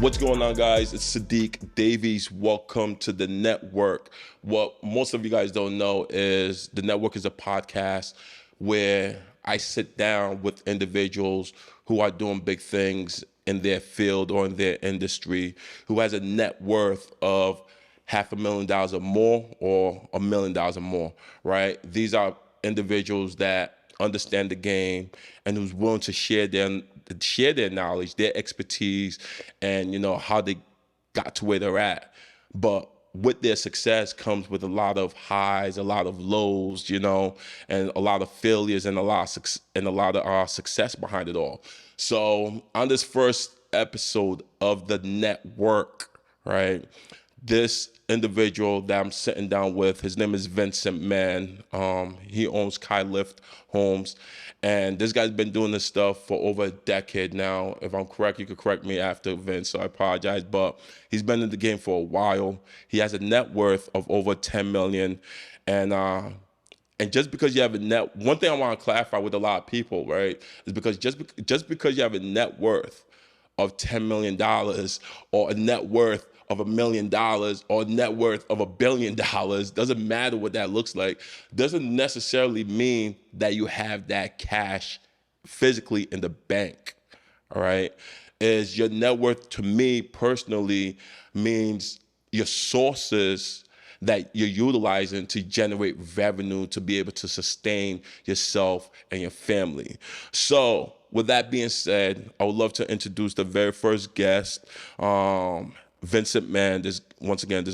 What's going on, guys? It's Sadiq Davies. Welcome to the Netwrk. What most of you guys don't know is the Netwrk is a podcast where I sit down with individuals who are doing big things in their field or in their industry, who has a net worth of $500,000 or more or $1 million or more, right? These are individuals that understand the game and who's willing to share their knowledge, their expertise, and how they got to where they're at. But with their success comes with a lot of highs, a lot of lows, and a lot of failures and a lot of success behind it all. So on this first episode of the Netwrk, right? This individual that I'm sitting down with, his name is Vincent Mann. He owns Kai Lift Homes, and this guy's been doing this stuff for over a decade now. If I'm correct, you could correct me after, Vince, so I apologize, but he's been in the game for a while. He has a net worth of over 10 million, and just because you have one thing I want to clarify with a lot of people, right, is because just because you have a net worth of $10 million or a net worth of $1 million or net worth of $1 billion, doesn't matter what that looks like, doesn't necessarily mean that you have that cash physically in the bank, all right? Is your net worth, to me personally, means your sources that you're utilizing to generate revenue to be able to sustain yourself and your family. So with that being said, I would love to introduce the very first guest, Vincent Mann. This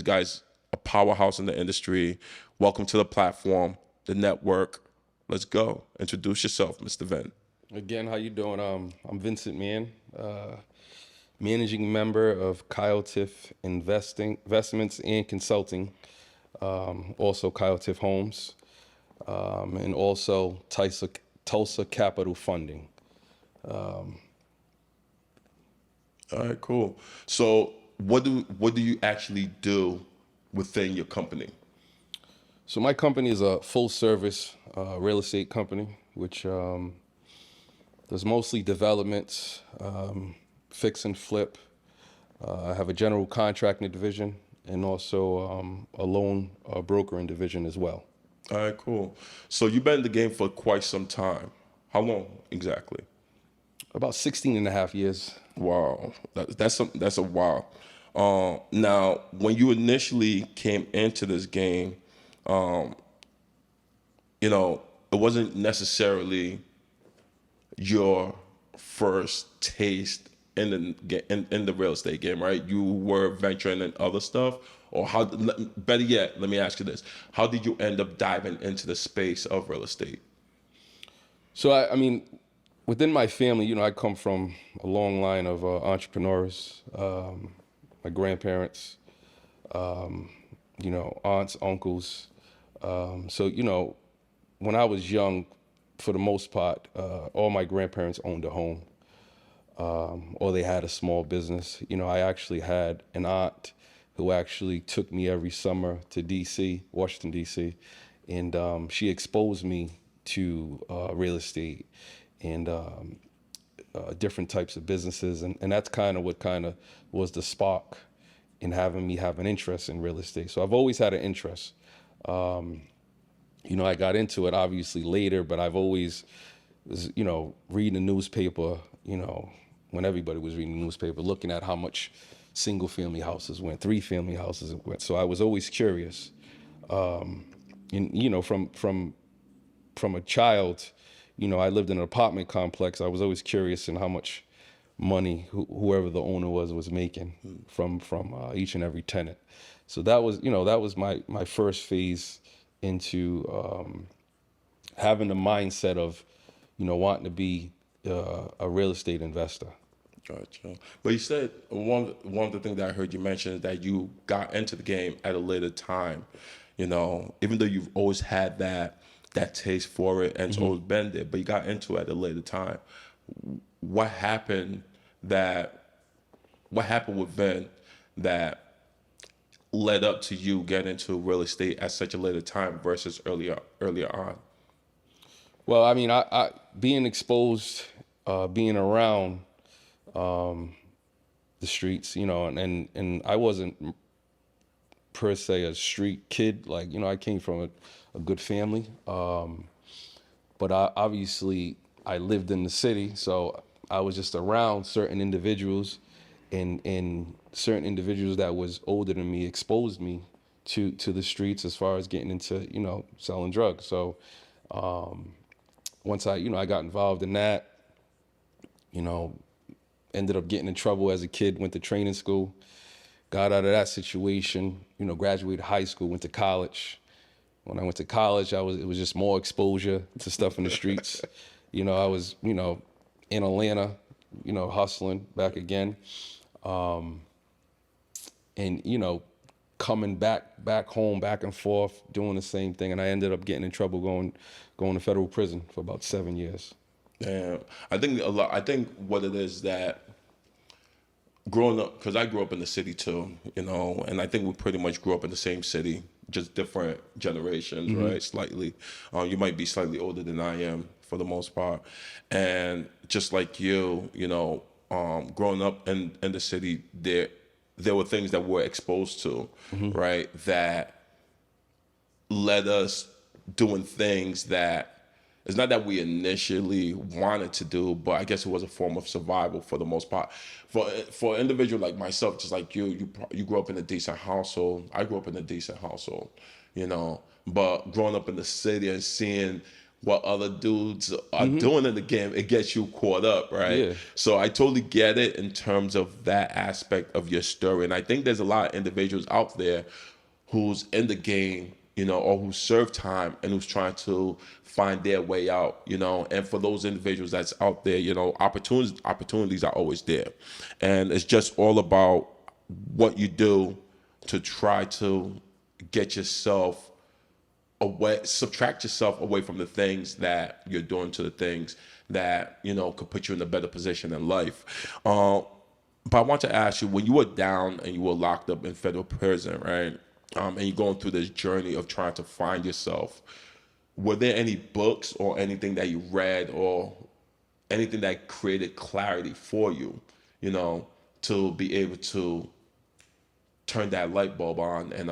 guy's a powerhouse in the industry. Welcome to the platform, the Netwrk. Let's go. Introduce yourself, Mr. Vin. Again, how you doing? I'm Vincent Mann, managing member of Tiff Investments and Consulting, also Tiff Homes, and also Tulsa Capital Funding. All right, cool. So what do you actually do within your company? So my company is a full service real estate company, which does mostly developments, fix and flip. I have a general contracting division and also a loan brokering division as well. All right, cool. So you've been in the game for quite some time. How long exactly? About 16 and a half years. Wow, that's a while. Now, when you initially came into this game, it wasn't necessarily your first taste in the real estate game, right? You were venturing in other stuff, or better yet, let me ask you this: how did you end up diving into the space of real estate? So I mean, within my family, I come from a long line of entrepreneurs. My grandparents, aunts, uncles. So when I was young, for the most part, all my grandparents owned a home, or they had a small business. I actually had an aunt who actually took me every summer to D.C., Washington, D.C., and she exposed me to real estate and different types of businesses. And that's kind of what was the spark in having me have an interest in real estate. So I've always had an interest. I got into it obviously later, but I've always was, reading the newspaper, when everybody was reading the newspaper, looking at how much single family houses went, 3-family houses went. So I was always curious. And, from a child, I lived in an apartment complex. I was always curious in how much money whoever the owner was making from each and every tenant. So that was my first phase into having the mindset of wanting to be a real estate investor. Gotcha. But you said one of the things that I heard you mention is that you got into the game at a later time. Even though you've always had that taste for it and it's always been there, but you got into it at a later time. What happened with Vin that led up to you getting into real estate at such a later time versus earlier on? Well, I mean, I being exposed, being around the streets, and I wasn't per se a street kid. Like, I came from a good family. But obviously I lived in the city, so I was just around certain individuals, and certain individuals that was older than me exposed me to the streets as far as getting into, selling drugs. So once I got involved in that, you know, ended up getting in trouble as a kid, went to training school, got out of that situation, graduated high school, went to college. When I went to college, it was just more exposure to stuff in the streets. I was, in Atlanta, hustling back again. And, coming back home, back and forth, doing the same thing. And I ended up getting in trouble going to federal prison for about 7 years. Damn. I think what it is that growing up, because I grew up in the city too, and I think we pretty much grew up in the same city, just different generations, right? Slightly. You might be slightly older than I am for the most part. And just like you, growing up in the city, there were things that we're exposed to, right? That led us doing things that it's not that we initially wanted to do, but I guess it was a form of survival for the most part. For an individual like myself, just like you grew up in a decent household. I grew up in a decent household, But growing up in the city and seeing what other dudes are doing in the game, it gets you caught up, right? Yeah. So I totally get it in terms of that aspect of your story. And I think there's a lot of individuals out there who's in the game, or who serve time and who's trying to find their way out, And for those individuals that's out there, opportunities are always there. And it's just all about what you do to try to get yourself away, subtract yourself away from the things that you're doing to the things that, could put you in a better position in life. But I want to ask you, when you were down and you were locked up in federal prison, right? And you're going through this journey of trying to find yourself, were there any books or anything that you read or anything that created clarity for you, to be able to turn that light bulb on and,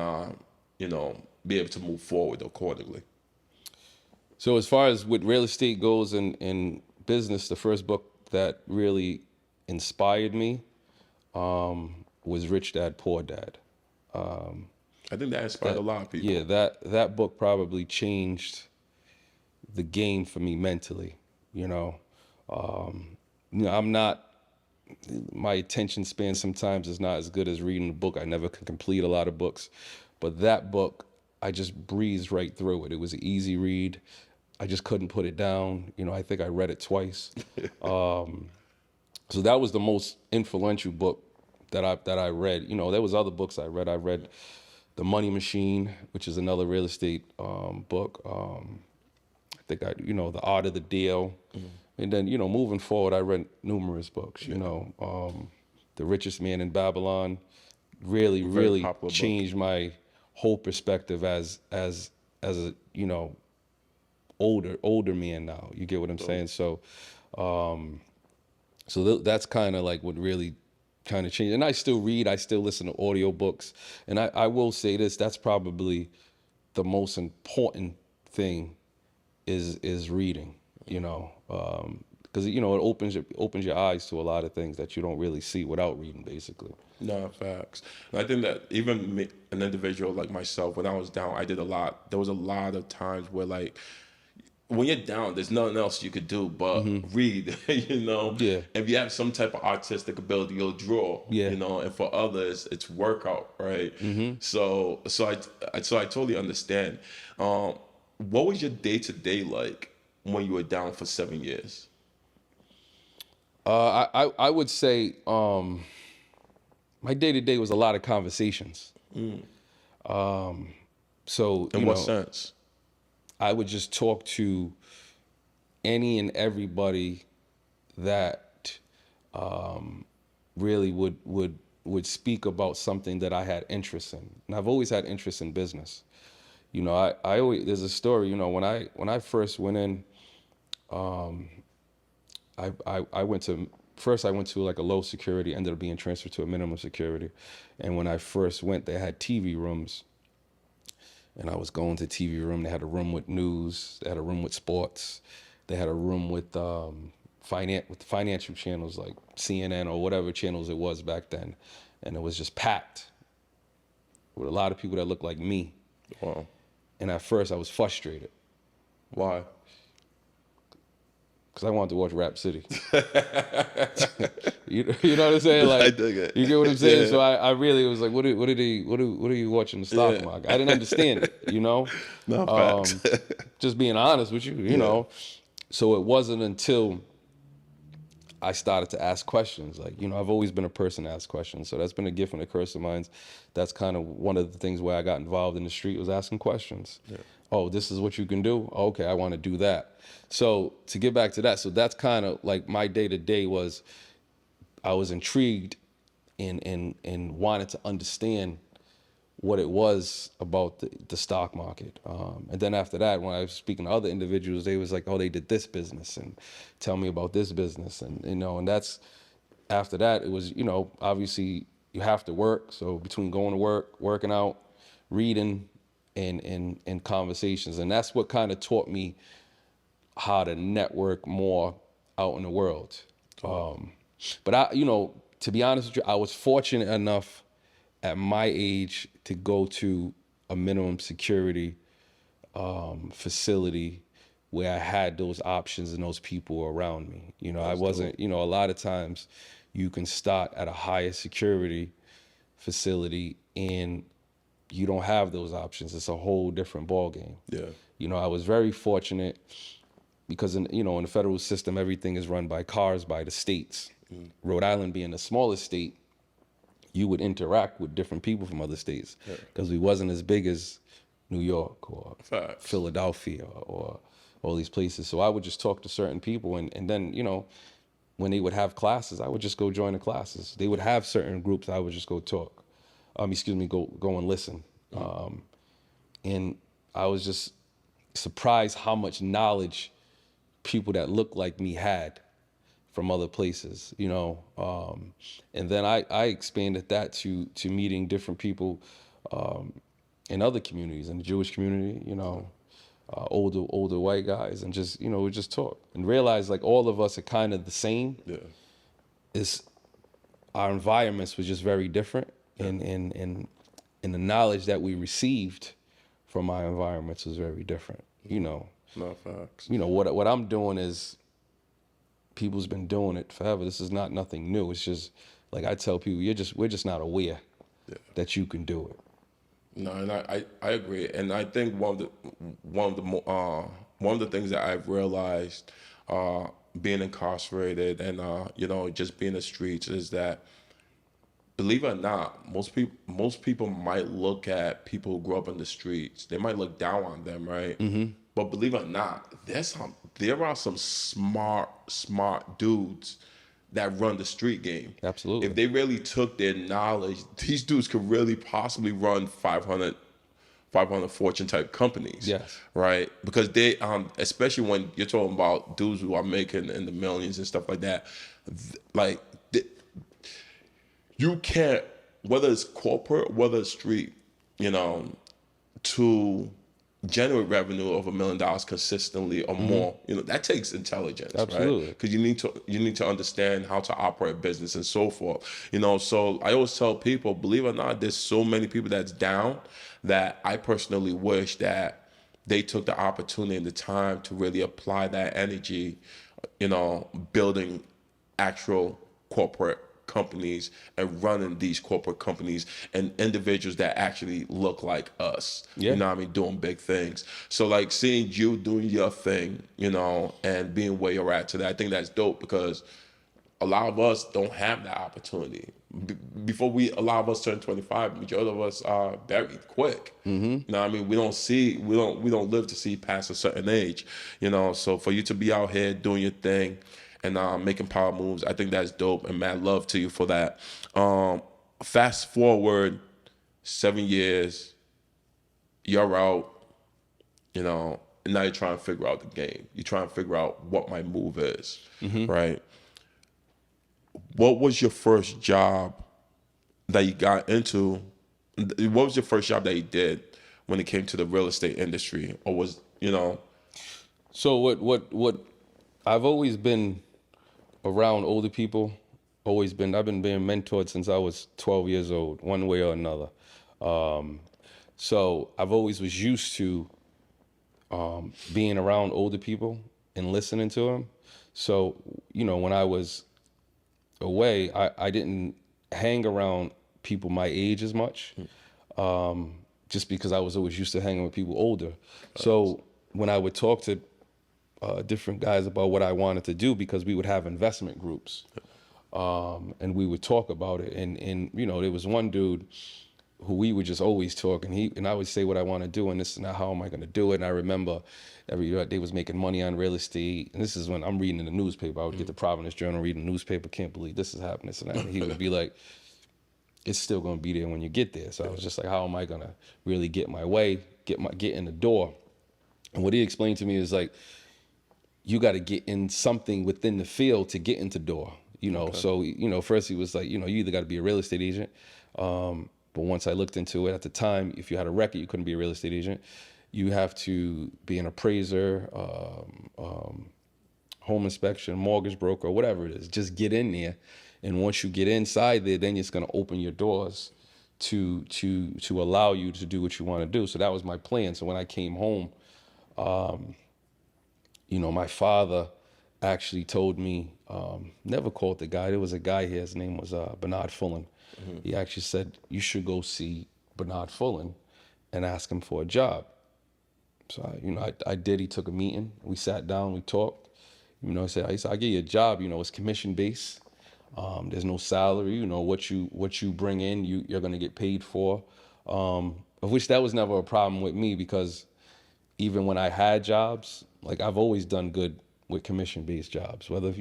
be able to move forward accordingly? So as far as with real estate goes and business, the first book that really inspired me was Rich Dad, Poor Dad. I think that inspired a lot of people. Yeah, that book probably changed the game for me mentally. I'm not, my attention span sometimes is not as good as reading a book. I never can complete a lot of books, but that book, I just breezed right through it. It was an easy read. I just couldn't put it down. I think I read it twice. So that was the most influential book that I read. There was other books I read. I read The Money Machine, which is another real estate book. I think The Art of the Deal. And then, moving forward, I read numerous books, The Richest Man in Babylon really changed my whole perspective as a, older man now. You get what I'm saying? So, that's kind of like what really kind of changed. And I still read, I still listen to audiobooks. And I will say this, that's probably the most important thing is reading, because it opens your eyes to a lot of things that you don't really see without reading, basically. No, facts. And I think that even me, an individual like myself, when I was down, I did a lot. There was a lot of times where, like, when you're down, there's nothing else you could do but read, Yeah. If you have some type of artistic ability, you'll draw, Yeah. And for others, it's workout, right? So I totally understand. What was your day-to-day like when you were down for 7 years? I would say my day-to-day was a lot of conversations. So, In what sense? I would just talk to any and everybody that really would speak about something that I had interest in. And I've always had interest in business. I always, there's a story, when I first went in, I went to first I went to like a low security, ended up being transferred to a minimum security. And when I first went, they had TV rooms. And I was going to TV room. They had a room with news. They had a room with sports. They had a room with financial channels like CNN or whatever channels it was back then. And it was just packed with a lot of people that looked like me. Wow. And at first I was frustrated Why? because I wanted to watch Rap City. you know what I'm saying? Like, I dig it. you get what I'm saying? Yeah. So I really was like, what are you watching the stock Yeah. market? I didn't understand it, you know? No, facts. Just being honest with you, you know? So it wasn't until I started to ask questions. Like, you know, I've always been a person to ask questions. So that's been a gift and a curse of mine. That's kind of one of the things where I got involved in the street was asking questions. Yeah. Oh, this is what you can do? Okay, I want to do that. So to get back to that, so that's kind of like my day-to-day was I was intrigued and wanted to understand what it was about the stock market. And then after that, when I was speaking to other individuals, they was like, oh, they did this business and tell me about this business. And, you know, and that's, after that, it was, you know, obviously you have to work. So between going to work, working out, reading, and conversations. And that's what kind of taught me how to network more out in the world. But I, you know, to be honest with you, I was fortunate enough at my age to go to a minimum security facility where I had those options and those people around me. You know, I wasn't, you know, a lot of times you can start at a higher security facility and you don't have those options. It's a whole different ballgame. Yeah. You know, I was very fortunate because in the federal system, everything is run by cars by the states. Rhode Island being the smallest state, you would interact with different people from other states because we wasn't as big as New York or Facts. Philadelphia or all these places. So I would just talk to certain people and then, you know, when they would have classes, I would just go join the classes. They would have certain groups, I would just go talk. Go and listen. And I was just surprised how much knowledge people that looked like me had from other places, you know. And then I expanded that to meeting different people in other communities, in the Jewish community, you know, older white guys, and just, you know, we just talk and realize like all of us are kind of the same. Yeah. It's our environments was just very different, and the knowledge that we received from our environments was very different. You know. No, facts. You know what I'm doing is people's been doing it forever. This is not nothing new. It's just like I tell people, we're just not aware that you can do it. No, and I agree, and I think one of the things that I've realized being incarcerated and you know, just being in the streets is that, believe it or not, most people might look at people who grew up in the streets. They might look down on them, right? Mm-hmm. But believe it or not, there are some smart dudes that run the street game. Absolutely. If they really took their knowledge, these dudes could really possibly run 500 Fortune type companies. Yes. Right? Because they, especially when you're talking about dudes who are making in the millions and stuff like that, you can't, whether it's corporate, whether it's street, you know, to generate revenue of $1 million consistently or more, you know, that takes intelligence. Absolutely. Right? Because you need to understand how to operate business and so forth. You know, so I always tell people, believe it or not, there's so many people that's down that I personally wish that they took the opportunity and the time to really apply that energy, you know, building actual corporate companies and running these corporate companies and individuals that actually look like us. Yeah. You know what I mean? Doing big things. So like seeing you doing your thing, you know, and being where you're at today, I think that's dope because a lot of us don't have that opportunity. Before a lot of us turn 25, majority of us are buried quick. Mm-hmm. You know what I mean? We don't live to see past a certain age, you know. So for you to be out here doing your thing and making power moves, I think that's dope, and mad love to you for that. Fast forward 7 years, you're out, you know, and now you're trying to figure out the game. You're trying to figure out what my move is, right? What was your first job that you got into? What was your first job that you did when it came to the real estate industry? Or was, So what I've always been around older people, I've been being mentored since I was 12 years old, one way or another. So I've always was used to being around older people and listening to them. So, when I was away, I didn't hang around people my age as much, just because I was always used to hanging with people older. So when I would talk to different guys about what I wanted to do, because we would have investment groups, and we would talk about it. And there was one dude who we would just always talk, and I would say what I want to do, and this is not how am I going to do it. And I remember every year they was making money on real estate, and this is when I'm reading in the newspaper. I would get the Providence Journal, reading the newspaper, can't believe this is happening, this and that. And he would be like, it's still going to be there when you get there. So I was just like, how am I going to really get my way, get in the door? And what he explained to me is like, you got to get in something within the field to get into door. So first he was like, you either got to be a real estate agent. But once I looked into it, at the time, if you had a record, you couldn't be a real estate agent. You have to be an appraiser, home inspection, mortgage broker, whatever it is. Just get in there, and once you get inside there, then it's going to open your doors to allow you to do what you want to do. So that was my plan. So when I came home, my father actually told me, never called the guy. There was a guy here. His name was Bernard Fullen. Mm-hmm. He actually said, you should go see Bernard Fullen and ask him for a job. So, I did. He took a meeting. We sat down. We talked. He said, I'll give you a job. It's commission based. There's no salary. What you bring in, you're going to get paid for. Of which that was never a problem with me, because even when I had jobs, like I've always done good with commission-based jobs, whether,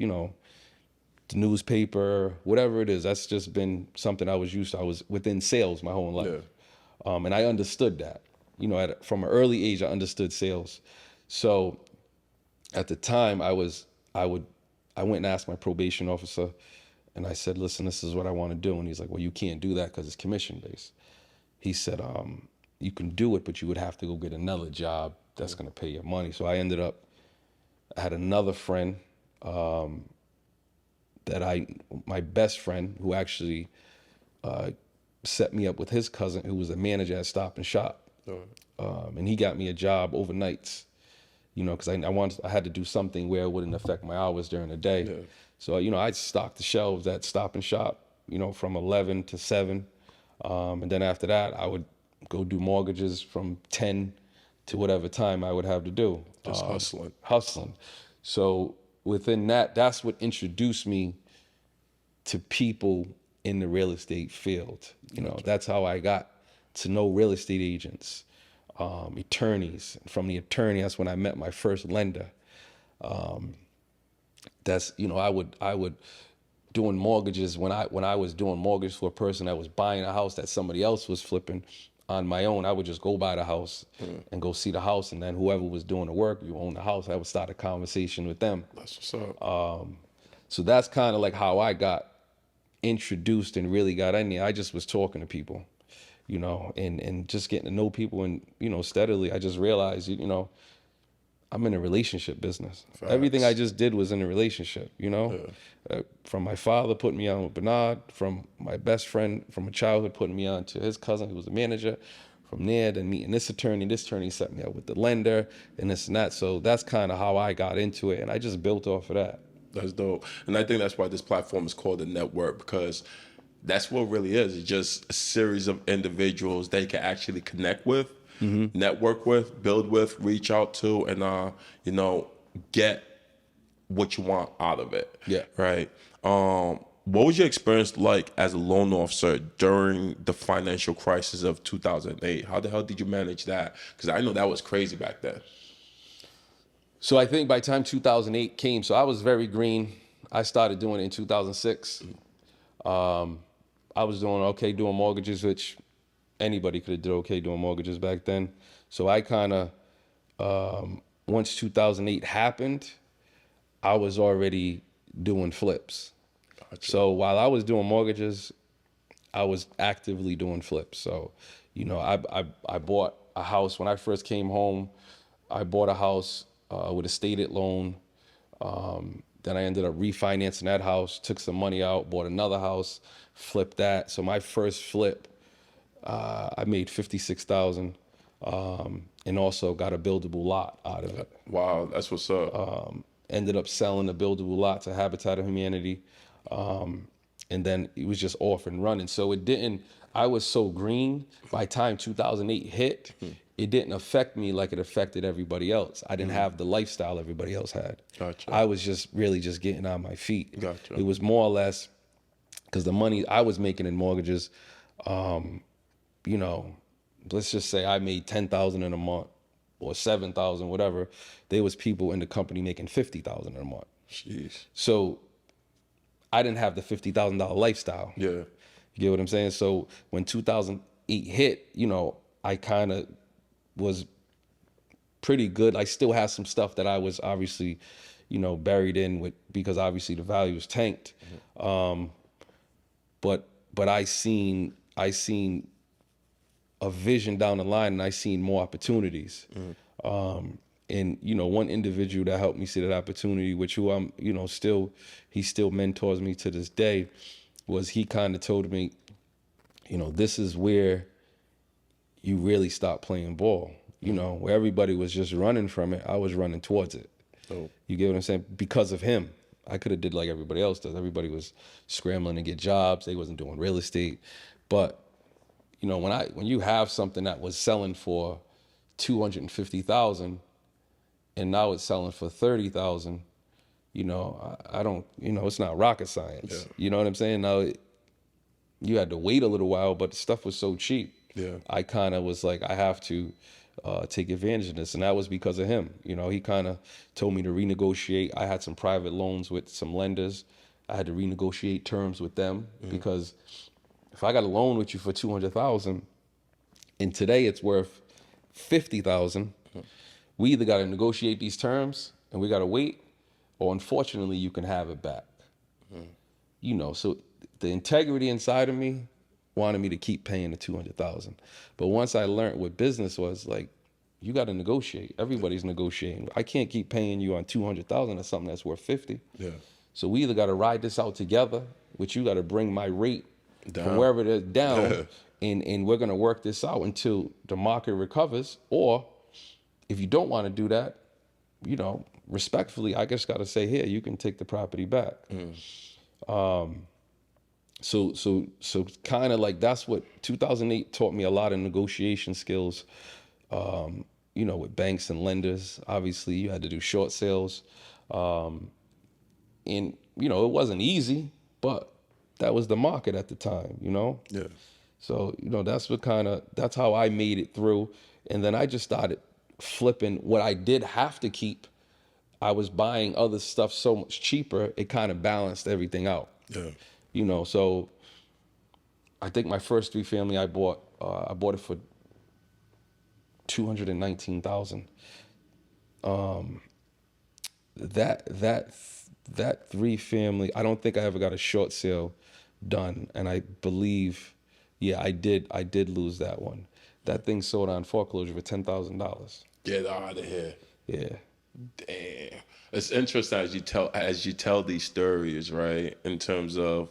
the newspaper, whatever it is, that's just been something I was used to. I was within sales my whole life. Yeah. And I understood that, from an early age, I understood sales. So at the time I went and asked my probation officer, and I said, listen, this is what I want to do. And he's like, well, you can't do that because it's commission-based. He said, you can do it, but you would have to go get another job that's going to pay your money. So I had another friend, my best friend, who actually set me up with his cousin, who was a manager at Stop and Shop. And he got me a job overnights, because I had to do something where it wouldn't affect my hours during the day. Yeah. So, I'd stock the shelves at Stop and Shop, from 11 to 7. And then after that, I would go do mortgages from 10 to whatever time I would have to do. Just Hustling. So within that, that's what introduced me to people in the real estate field. That's how I got to know real estate agents, attorneys. From the attorney, that's when I met my first lender. I would doing mortgages when I was doing mortgage for a person that was buying a house that somebody else was flipping. On my own, I would just go by the house and go see the house, and then whoever was doing the work, you own the house, I would start a conversation with them. That's what's up. So that's kind of like how I got introduced and really got in there. I just was talking to people, and just getting to know people, and steadily I just realized, I'm in a relationship business. Facts. Everything I just did was in a relationship, from my father putting me on with Bernard, from my best friend from a childhood putting me on to his cousin who was a manager. From there, then meeting this attorney set me up with the lender and this and that. So that's kind of how I got into it, and I just built off of that. That's dope. And I think that's why this platform is called the Netwrk, because that's what it really is. It's just a series of individuals that you can actually connect with, network with, build with, reach out to, and get what you want out of it. Yeah. Right. What was your experience like as a loan officer during the financial crisis of 2008? How the hell did you manage that? Because I know that was crazy back then. So I think by the time 2008 came, so I was very green. I started doing it in 2006. I was doing okay doing mortgages, which anybody could have did okay doing mortgages back then. So I kind of, once 2008 happened, I was already doing flips. Gotcha. So while I was doing mortgages, I was actively doing flips. So, I bought a house when I first came home. I bought a house with a stated loan. Then I ended up refinancing that house, took some money out, bought another house, flipped that. So my first flip, I made 56,000, and also got a buildable lot out of it. Wow, that's what's up. Ended up selling a buildable lot to Habitat of Humanity. And then it was just off and running. So it didn't, I was so green by time 2008 hit, it didn't affect me like it affected everybody else. I didn't have the lifestyle everybody else had. Gotcha. I was just really just getting on my feet. Gotcha. It was more or less because the money I was making in mortgages, you know, let's just say I made 10,000 in a month or 7,000, whatever. There was people in the company making 50,000 in a month. Jeez. So I didn't have the $50,000 lifestyle. Yeah. You get what I'm saying? So when 2008 hit, I kind of was pretty good. I still had some stuff that I was obviously, buried in with, because obviously the value was tanked. But I seen a vision down the line, and I seen more opportunities. And one individual that helped me see that opportunity, which who I'm, he still mentors me to this day, was he kind of told me, this is where you really stop playing ball. Where everybody was just running from it, I was running towards it. Oh. You get what I'm saying? Because of him. I could have did like everybody else does. Everybody was scrambling to get jobs. They wasn't doing real estate. But, when you have something that was selling for 250,000 and now it's selling for 30,000, I don't, it's not rocket science. Yeah. You know what I'm saying? Now, you had to wait a little while, but the stuff was so cheap. Yeah. I kind of was like, I have to take advantage of this. And that was because of him. He kind of told me to renegotiate. I had some private loans with some lenders. I had to renegotiate terms with them because if I got a loan with you for 200,000 and today it's worth 50,000, we either got to negotiate these terms and we got to wait, or unfortunately you can have it back. So the integrity inside of me wanted me to keep paying the 200,000. But once I learned what business was, like, you got to negotiate. Everybody's negotiating. I can't keep paying you on 200,000 or something that's worth 50. Yeah. So we either got to ride this out together, which you got to bring my rate Down. from wherever it is down, and we're going to work this out until the market recovers. Or if you don't want to do that, respectfully, I just got to say, here, you can take the property back. So kind of like that's what 2008 taught me, a lot of negotiation skills, with banks and lenders. Obviously, you had to do short sales. And, it wasn't easy, but that was the market at the time, Yeah. So, that's how I made it through. And then I just started flipping what I did have to keep. I was buying other stuff so much cheaper, it kind of balanced everything out. Yeah. So I think my first 3-family I bought it for $219,000. That 3-family, I don't think I ever got a short sale done, and I believe, I did lose that one. That thing sold on foreclosure for $10,000. Get out of here. Yeah. Damn. It's interesting as you tell these stories, right? In terms of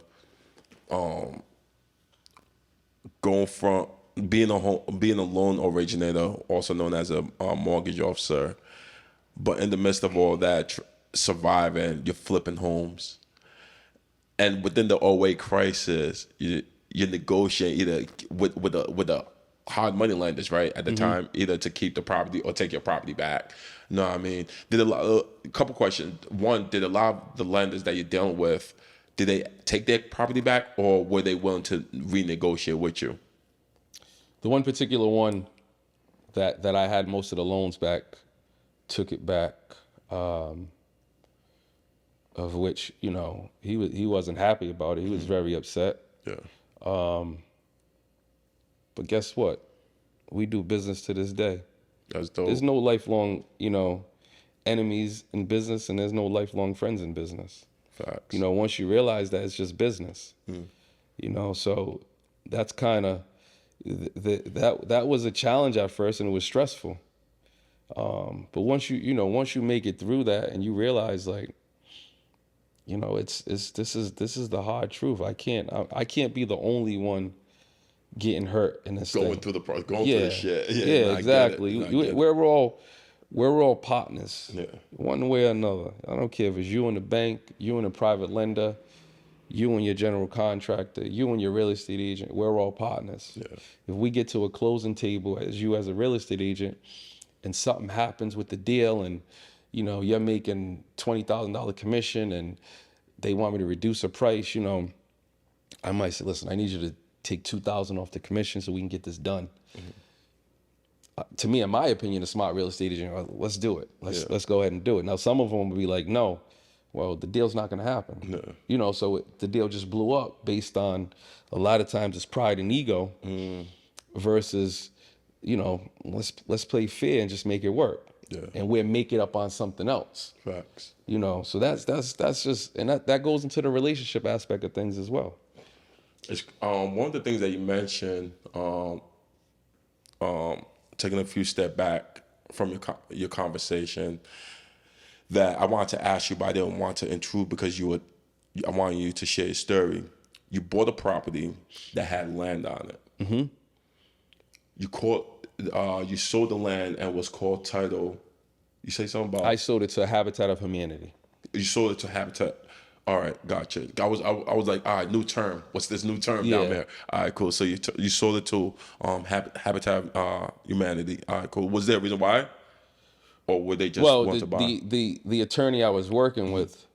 going from being a loan originator, also known as a mortgage officer, but in the midst of all that, surviving, you're flipping homes, and within the '08 crisis, you negotiate either with the hard money lenders, right, at the time, either to keep the property or take your property back. You know what I mean? A couple questions. One, did a lot of the lenders that you're dealing with, did they take their property back, or were they willing to renegotiate with you? The one particular one that I had most of the loans back took it back, of which, he wasn't happy about it. He was very upset. Yeah. But guess what? We do business to this day. That's dope. There's no lifelong, enemies in business, and there's no lifelong friends in business. Facts. You know, once you realize that it's just business, you know, so that's kind of, that was a challenge at first, and it was stressful. But once once you make it through that and you realize, like, you know, this is the hard truth. I can't be the only one getting hurt in this Going thing. through the going through the shit. Yeah, Yeah, no, I exactly. get it. No, I get it. We're all partners. Yeah. One way or another. I don't care if it's you and the bank, you and a private lender, you and your general contractor, you and your real estate agent. We're all partners. Yeah. If we get to a closing table as you as a real estate agent, and something happens with the deal, and you know you're making $20,000 commission, and they want me to reduce a price, you know, I might say, listen, I need you to take $2,000 off the commission so we can get this done. To me, in my opinion, a smart real estate agent, let's do it. Let's go ahead and do it. Now, some of them will be like, no, well, the deal's not going to happen. No. You know, so the deal just blew up based on, a lot of times it's pride and ego versus, you know, let's play fair and just make it work. Yeah. And we'll make it up on something else. Facts. You know, so that's just, and that goes into the relationship aspect of things as well. It's one of the things that you mentioned, taking a few steps back from your conversation, that I wanted to ask you, but I didn't want to intrude because I wanted you to share your story. You bought a property that had land on it. Mm-hmm. You sold the land and was called title. You say something about? I sold it to Habitat of Humanity. You sold it to Habitat. All right, gotcha. I was like, all right, new term. What's this new term down there? All right, cool. So you sold it to Habitat Humanity. All right, cool. Was there a reason why, or were they just want to buy? The attorney I was working with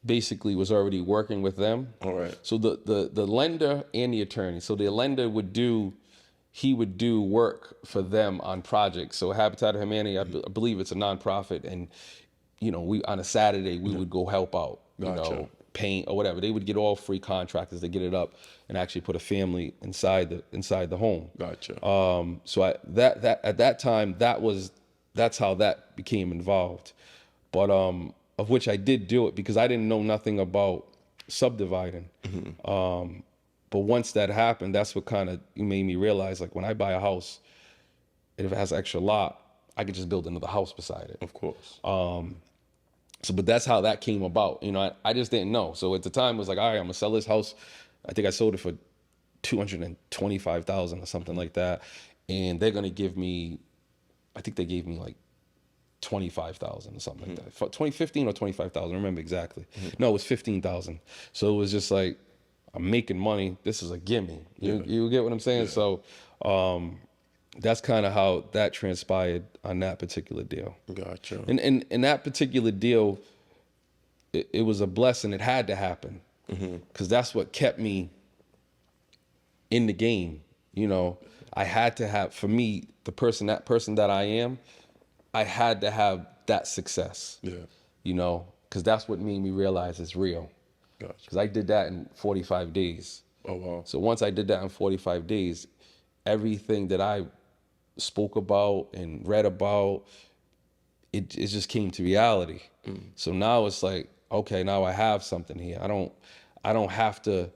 basically was already working with them. All right. So the lender and the attorney. So the lender would do work for them on projects. So Habitat of Humanity, I believe it's a nonprofit, and you know, we on a Saturday we would go help out. You know, paint or whatever. They would get all free contractors to get it up and actually put a family inside the home. Gotcha. So at that time, that's how that became involved. But of which I did do it because I didn't know nothing about subdividing. But once that happened, that's what kind of made me realize, like, when I buy a house, and if it has an extra lot, I could just build another house beside it. Of course. But that's how that came about. You know, I just didn't know. So at the time, it was like, all right, I'm gonna sell this house. I think I sold it for $225,000 or something like that, and they're gonna give me, I think they gave me like $25,000 or something like that. 2015 or 25,000. I don't remember exactly. No, it was 15,000. So it was just like, I'm making money. This is a gimme. You get what I'm saying? Yeah. So that's kind of how that transpired on that particular deal. Gotcha. And that particular deal, it was a blessing. It had to happen because that's what kept me in the game. You know, I had to have, for me, that person that I am, I had to have that success. Yeah. You know, because that's what made me realize it's real. Gotcha. Because I did that in 45 days. Oh, wow. So once I did that in 45 days, everything that I spoke about and read about, it just came to reality. So now it's like, okay, now I have something here. I don't have to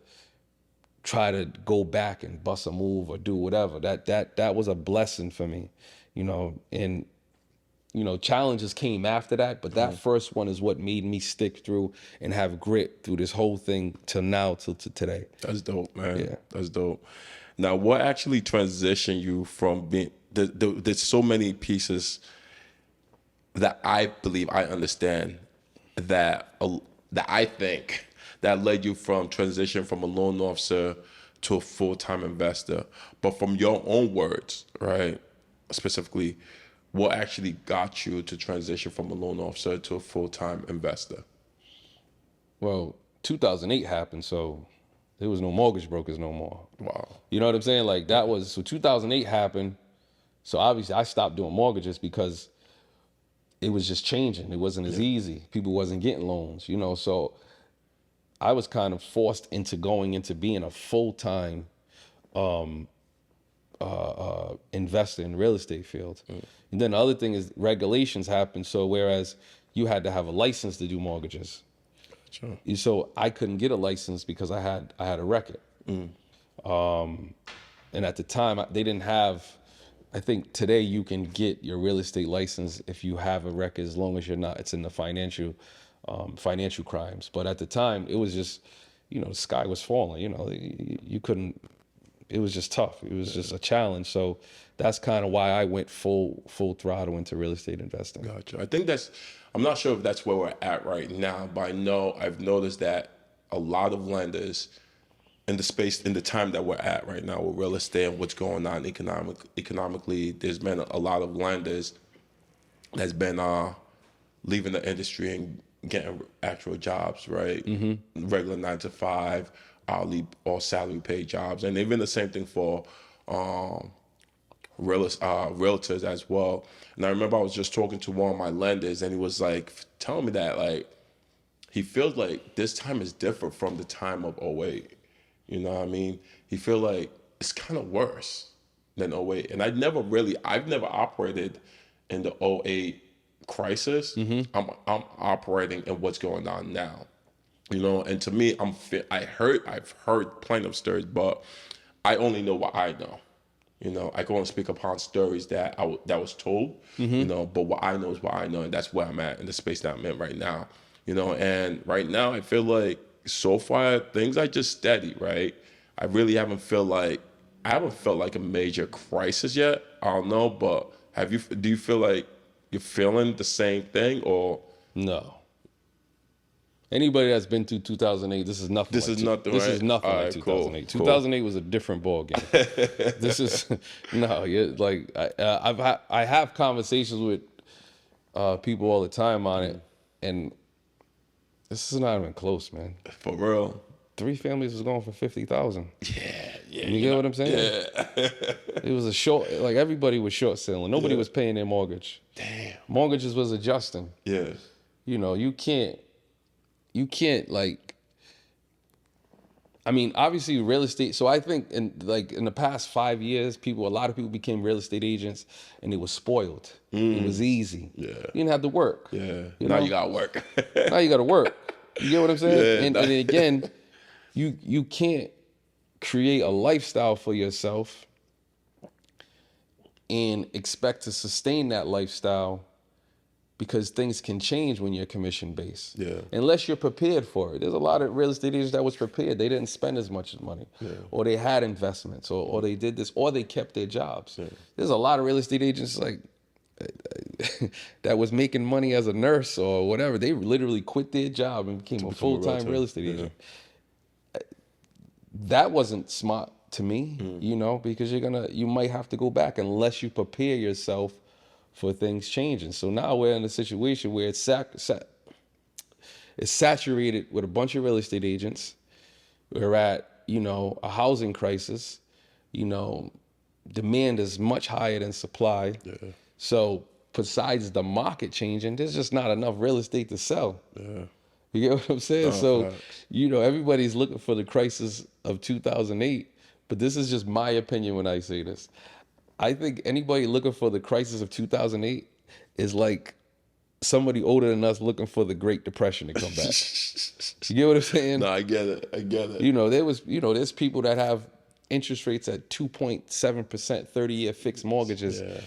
try to go back and bust a move or do whatever. That was a blessing for me, you know. And you know, challenges came after that, but that first one is what made me stick through and have grit through this whole thing till now, till to today. That's dope, man. Yeah. That's dope. Now, what actually transitioned you from being, there's so many pieces that I believe I understand that I think that led you from transition from a loan officer to a full-time investor. But from your own words, right, specifically, what actually got you to transition from a loan officer to a full-time investor? Well, 2008 happened, so there was no mortgage brokers no more. Wow. You know what I'm saying? Like, that was, so 2008 happened, so obviously I stopped doing mortgages because it was just changing. It wasn't as easy. People wasn't getting loans, you know, so I was kind of forced into going into being a full-time investor in the real estate field. And then the other thing is regulations happened. So whereas you had to have a license to do mortgages, Gotcha. So I couldn't get a license because I had a record. And at the time, they didn't have. I think today you can get your real estate license if you have a record, as long as you're not. It's in the financial crimes. But at the time, it was just, the sky was falling. You couldn't. It was just tough. It was just a challenge. So that's kind of why I went full throttle into real estate investing. Gotcha. I think I'm not sure if that's where we're at right now, but I've noticed that a lot of lenders in the time that we're at right now with real estate and what's going on economically, there's been a lot of lenders that's been leaving the industry and getting actual jobs, right? Regular 9 to 5, hourly or salary paid jobs, and even the same thing for realtors as well. And I remember I was just talking to one of my lenders, and he was like telling me that like he feels like this time is different from the time of '08. You know what I mean? He feel like it's kind of worse than '08. And I've never operated in the '08 crisis. I'm operating in what's going on now. And to me, I've heard plenty of stories, but I only know what I know. I can only speak upon stories that that was told. But what I know is what I know, and that's where I'm at in the space that I'm in right now. And right now I feel like so far things are just steady, right? I really haven't felt like a major crisis yet. I don't know, but do you feel like you're feeling the same thing, or no? Anybody that's been through 2008, this is nothing. This is nothing like 2008. Cool. 2008 was a different ball game. This is like I have conversations with people all the time on it, and this is not even close, man. For real. 3 families was going for 50,000. Yeah. You get what I'm saying? Yeah. It was everybody was short selling. Nobody was paying their mortgage. Damn. Mortgages was adjusting. Yeah. You can't obviously real estate. So I think in the past 5 years, a lot of people became real estate agents, and they were spoiled. It was easy. Yeah. You didn't have to work. Yeah. Now you gotta work. Now you gotta work. You get what I'm saying? Yeah. And again, you can't create a lifestyle for yourself and expect to sustain that lifestyle, because things can change when you're commission based. Yeah. Unless you're prepared for it. There's a lot of real estate agents that was prepared. They didn't spend as much money. Yeah. Or they had investments, or they did this, or they kept their jobs. Yeah. There's a lot of real estate agents that was making money as a nurse or whatever. They literally quit their job and became a full-time real estate agent. That wasn't smart to me, because you might have to go back unless you prepare yourself for things changing. So now we're in a situation where it's saturated with a bunch of real estate agents. We're at, a housing crisis. Demand is much higher than supply. Yeah. So besides the market changing, there's just not enough real estate to sell. Yeah. You get what I'm saying? No, facts. Everybody's looking for the crisis of 2008, but this is just my opinion when I say this. I think anybody looking for the crisis of 2008 is like somebody older than us looking for the Great Depression to come back. You get what I'm saying? No, I get it. There's people that have interest rates at 2.7%, 30-year fixed mortgages. Yeah.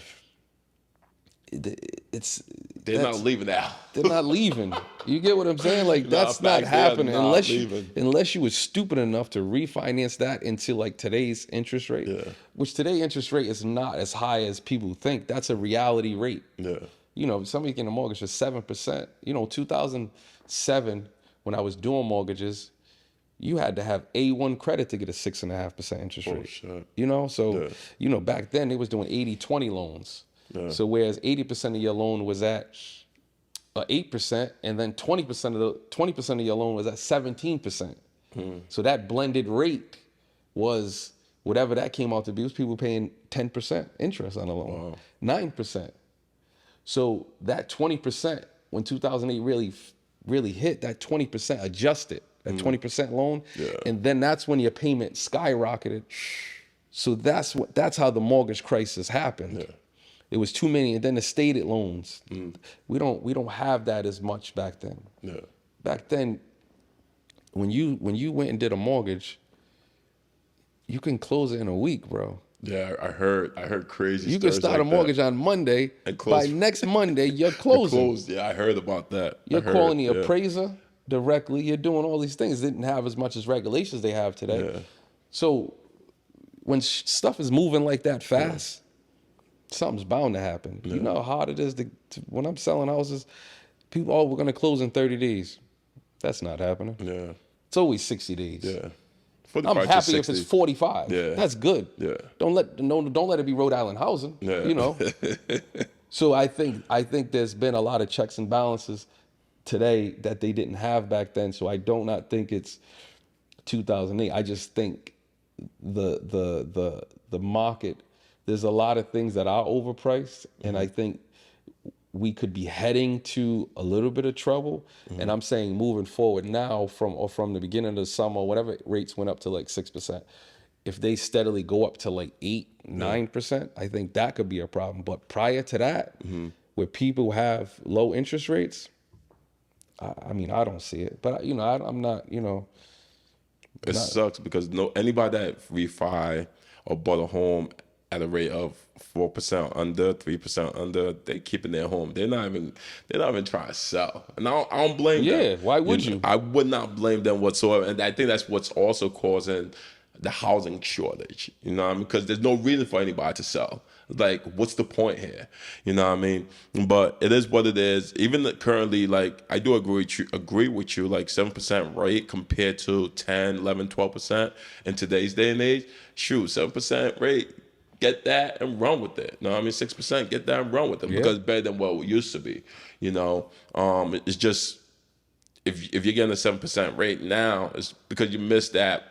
They're not leaving now. They're not leaving. You get what I'm saying? Like, that's not happening unless you were stupid enough to refinance that into today's interest rate. Yeah. Which today interest rate is not as high as people think. That's a reality rate. Yeah. Somebody getting a mortgage for 7%. 2007, when I was doing mortgages, you had to have A1 credit to get a 6.5% interest rate. Shit. So back then they was doing 80-20 loans. Yeah. So whereas 80% of your loan was at 8%, and then 20% of your loan was at 17%. So that blended rate was whatever that came out to be. Was people paying 10% interest on a loan, 9%. So that 20%, when 2008 really hit, that 20% adjusted, that 20% loan, and then that's when your payment skyrocketed. So that's how the mortgage crisis happened. Yeah. It was too many, and then the stated loans. We don't have that as much back then. Yeah. Back then, when you went and did a mortgage, you can close it in a week, bro. Yeah, I heard crazy You can stories start a like that. mortgage on Monday. And By close. next Monday, you're You're closing. closed. Yeah, I heard about that. I You're heard. calling the Yeah. appraiser directly. You're doing all these things. Didn't have as much as regulations they have today. Yeah. So when stuff is moving like that fast, something's bound to happen. You know how hard it is when I'm selling houses, people, we're going to close in 30 days. That's not happening. Yeah. It's always 60 days. Yeah. I'm 45 to happy if 60. it's 45. Yeah. That's good. Yeah. Don't let it be Rhode Island housing. Yeah. You know. So I think there's been a lot of checks and balances today that they didn't have back then. So I do not think it's 2008. I just think the market, there's a lot of things that are overpriced, and I think we could be heading to a little bit of trouble. And I'm saying moving forward now from the beginning of the summer, whatever rates went up to like 6%. If they steadily go up to like 8-9%, I think that could be a problem. But prior to that, where people have low interest rates, I mean, I don't see it. But I'm not, It sucks because anybody that refi or bought a home at a rate of 4% under, 3% under, they keeping their home. They're not even trying to sell. And I don't blame them. Yeah, why would you? I would not blame them whatsoever. And I think that's what's also causing the housing shortage. You know what I mean? Because there's no reason for anybody to sell. Like, what's the point here? You know what I mean? But it is what it is. Even currently, like, I do agree with you, like 7% rate compared to 10, 11, 12% in today's day and age. Shoot, 7% rate, get that and run with it. You know what I mean? 6%, get that and run with it. Because it's better than what it used to be. You know, it's just, if you're getting a 7% rate now, it's because you missed that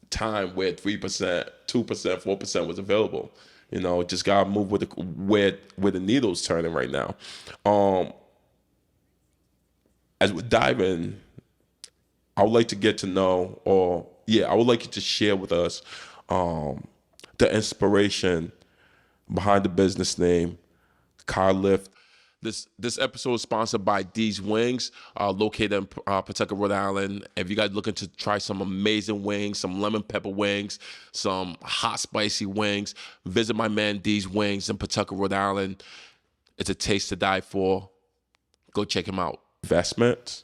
time where 3%, 2%, 4% was available. You know, just gotta move with where the needle's turning right now. As we dive in, I would like to get to know, I would like you to share with us the inspiration behind the business name Car Lift. This episode is sponsored by D's Wings, located in Pawtucket, Rhode Island. If you guys looking to try some amazing wings, some lemon pepper wings, some hot spicy wings, visit my man D's Wings in Pawtucket, Rhode Island. It's a taste to die for. Go check him out. Investments.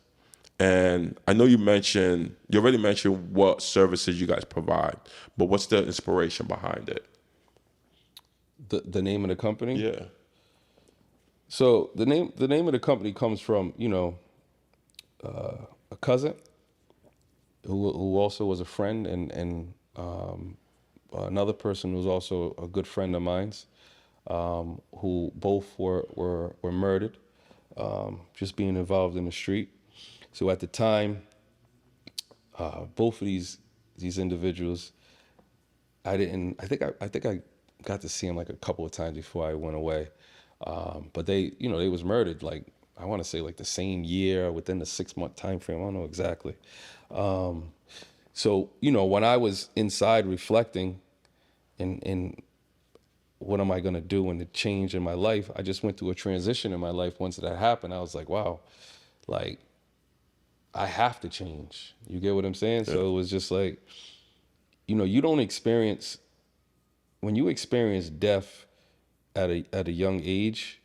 And I know you already mentioned what services you guys provide, but what's the inspiration behind it? The name of the company? Yeah. So the name of the company comes from, a cousin who also was a friend, and another person who was also a good friend of mine's, who both were murdered, just being involved in the street. So at the time, both of these individuals, I think I got to see them like a couple of times before I went away. But they was murdered, like, I want to say like the same year, within the 6-month time frame. I don't know exactly. So, when I was inside reflecting and what am I going to do and the change in my life, I just went through a transition in my life. Once that happened, I was like, wow, like, I have to change. You get what I'm saying? Yeah. So it was just like, you don't experience, when you experience death at a young age,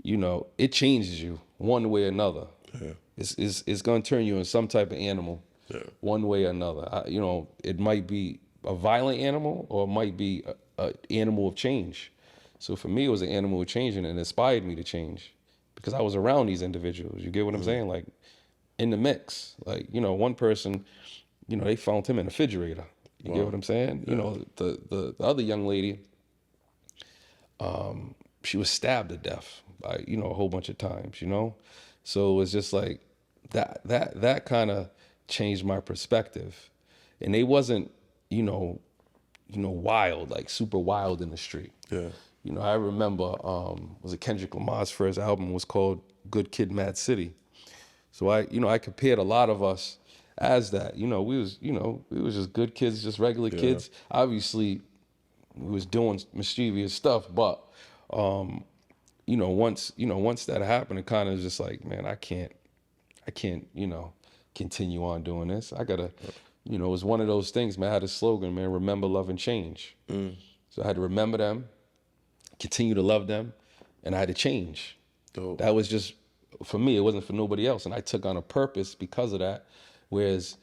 it changes you one way or another. Yeah. It's going to turn you into some type of animal, one way or another. It might be a violent animal, or it might be a animal of change. So for me, it was an animal of change, and it inspired me to change because I was around these individuals. You get what I'm saying? Like, in the mix. Like, one person, they found him in a refrigerator. You get what I'm saying? Yeah. The other young lady, she was stabbed to death by, a whole bunch of times, So it was just like that kind of changed my perspective. And they wasn't, wild, like super wild in the street. Yeah. I remember, was it Kendrick Lamar's first album was called Good Kid, Mad City. So I compared a lot of us as that. We was just good kids, just regular kids. Obviously, we was doing mischievous stuff, but once that happened, it kind of just like, man, I can't, continue on doing this. I gotta, you know, it was one of those things, man. I had a slogan, man, remember, love, and change. So I had to remember them, continue to love them, and I had to change. Dope. That was just for me. It wasn't for nobody else. And I took on a purpose because of that. Whereas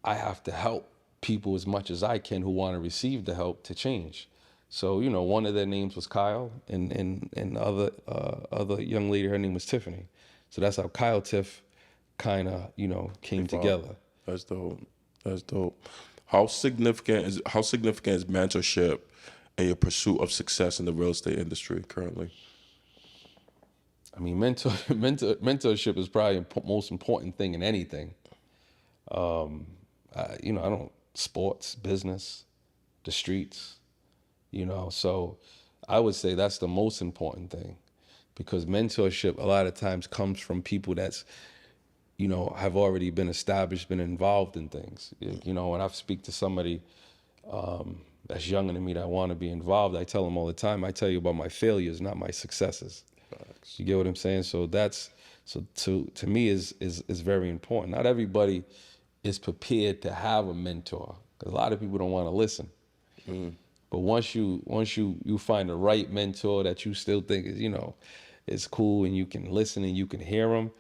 I have to help people as much as I can who want to receive the help to change. So, you know, one of their names was Kyle, and other young lady, her name was Tiffany. So that's how Kyle Tiff kind of, you know, came together. That's dope. That's dope. How significant is mentorship in your pursuit of success in the real estate industry currently? I mean, mentorship is probably the most important thing in anything. You know, I don't, sports, business, the streets, you know, so I would say that's the most important thing, because mentorship a lot of times comes from people that's, you know, have already been established, been involved in things. You know, when I speak to somebody that's younger than me that want to be involved, I tell them all the time, I tell you about my failures, not my successes. You get what I'm saying? So that's, so to me is very important. Not everybody is prepared to have a mentor, because a lot of people don't want to listen. But once you find the right mentor that you still think is, you know, is cool, and you can listen and you can hear them,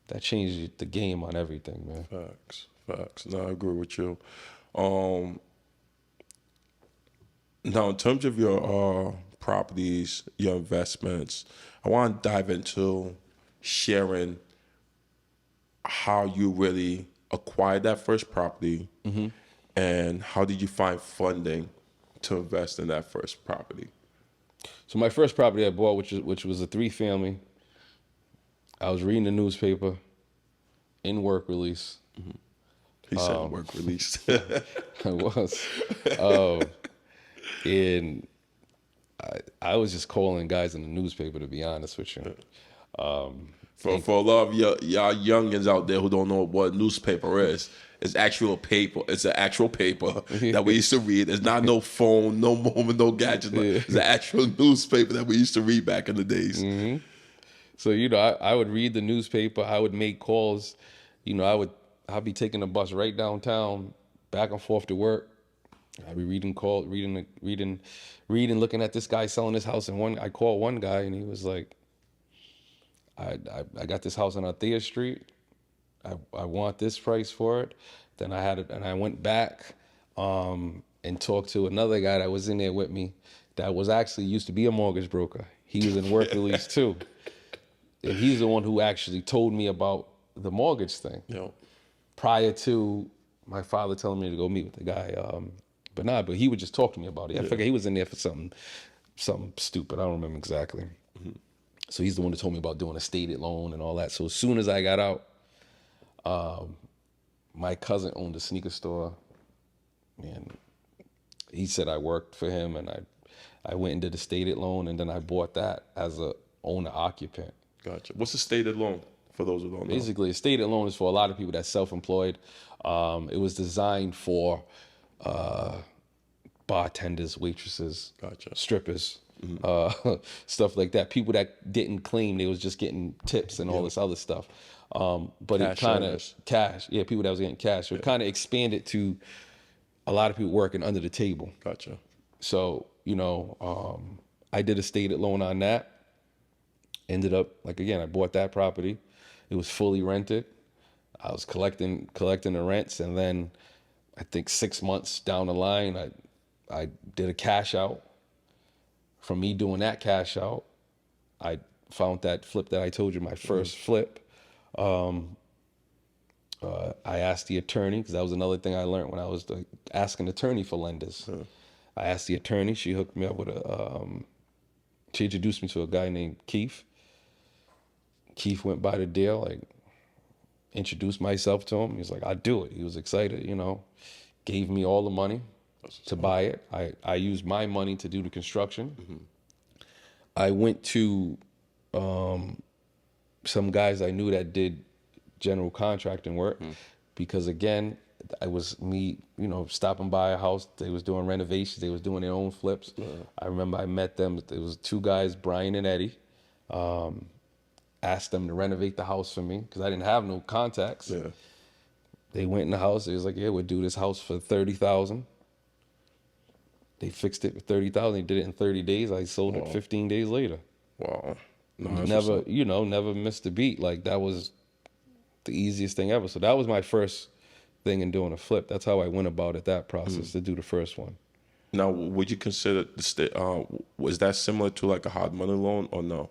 that changes the game on everything, man. Facts. No, I agree with you. Now, in terms of your properties, your investments, I want to dive into sharing how you really acquired that first property, and how did you find funding to invest in that first property? So my first property I bought, which was a 3-family, I was reading the newspaper, in work release. He said work release. I was. And I was just calling guys in the newspaper, to be honest with you. For a lot of y'all youngins out there who don't know what newspaper is, it's actual paper. It's an actual paper that we used to read. It's not no phone, no moment, no gadget. It's an actual newspaper that we used to read back in the days. So, you know, I would read the newspaper. I would make calls. You know, I'd be taking the bus right downtown, back and forth to work. I'd be reading, looking at this guy selling his house. And I called one guy, and he was like, I got this house on Althea Street. I want this price for it. Then I went back and talked to another guy that was in there with me that was actually used to be a mortgage broker. He was in work release too. And he's the one who actually told me about the mortgage thing. Yep. Prior to my father telling me to go meet with the guy. But he would just talk to me about it. I figured he was in there for something stupid. I don't remember exactly. So he's the one that told me about doing a stated loan and all that. So as soon as I got out, my cousin owned a sneaker store, and he said I worked for him, and I went and did a stated loan, and then I bought that as a owner occupant. Gotcha. What's a stated loan for those who don't know? Basically, a stated loan is for a lot of people that's self-employed. It was designed for bartenders, waitresses, strippers, stuff like that. People that didn't claim, they was just getting tips and all this other stuff. But it kind of people that was getting cash. So it kind of expanded to a lot of people working under the table. Gotcha. So, you know, I did a stated loan on that. Ended up, like, again, I bought that property. It was fully rented. I was collecting the rents, and then I think 6 months down the line, I did a cash out. From me doing that cash out, I found that flip that I told you, my first flip. I asked the attorney, because that was another thing I learned when I was asking attorney for lenders. I asked the attorney. She hooked me up with she introduced me to a guy named Keith. Keith went by the deal, like, introduced myself to him. He was like, I'll do it. He was excited, you know, gave me all the money to buy it. I used my money to do the construction. I went to some guys I knew that did general contracting work, because, again, I was me, you know, stopping by a house. They was doing renovations. They was doing their own flips. I remember I met them. There was 2 guys, Brian and Eddie. Asked them to renovate the house for me because I didn't have no contacts. They went in the house. They was like, yeah, we'll do this house for 30,000. They fixed it for 30,000. They did it in 30 days. I sold it 15 days later. Wow. No, that's Never, what's up. never missed a beat. Like, that was the easiest thing ever. So that was my first thing in doing a flip. That's how I went about it, that process, to do the first one. Now, would you consider was that similar to like a hard money loan or no?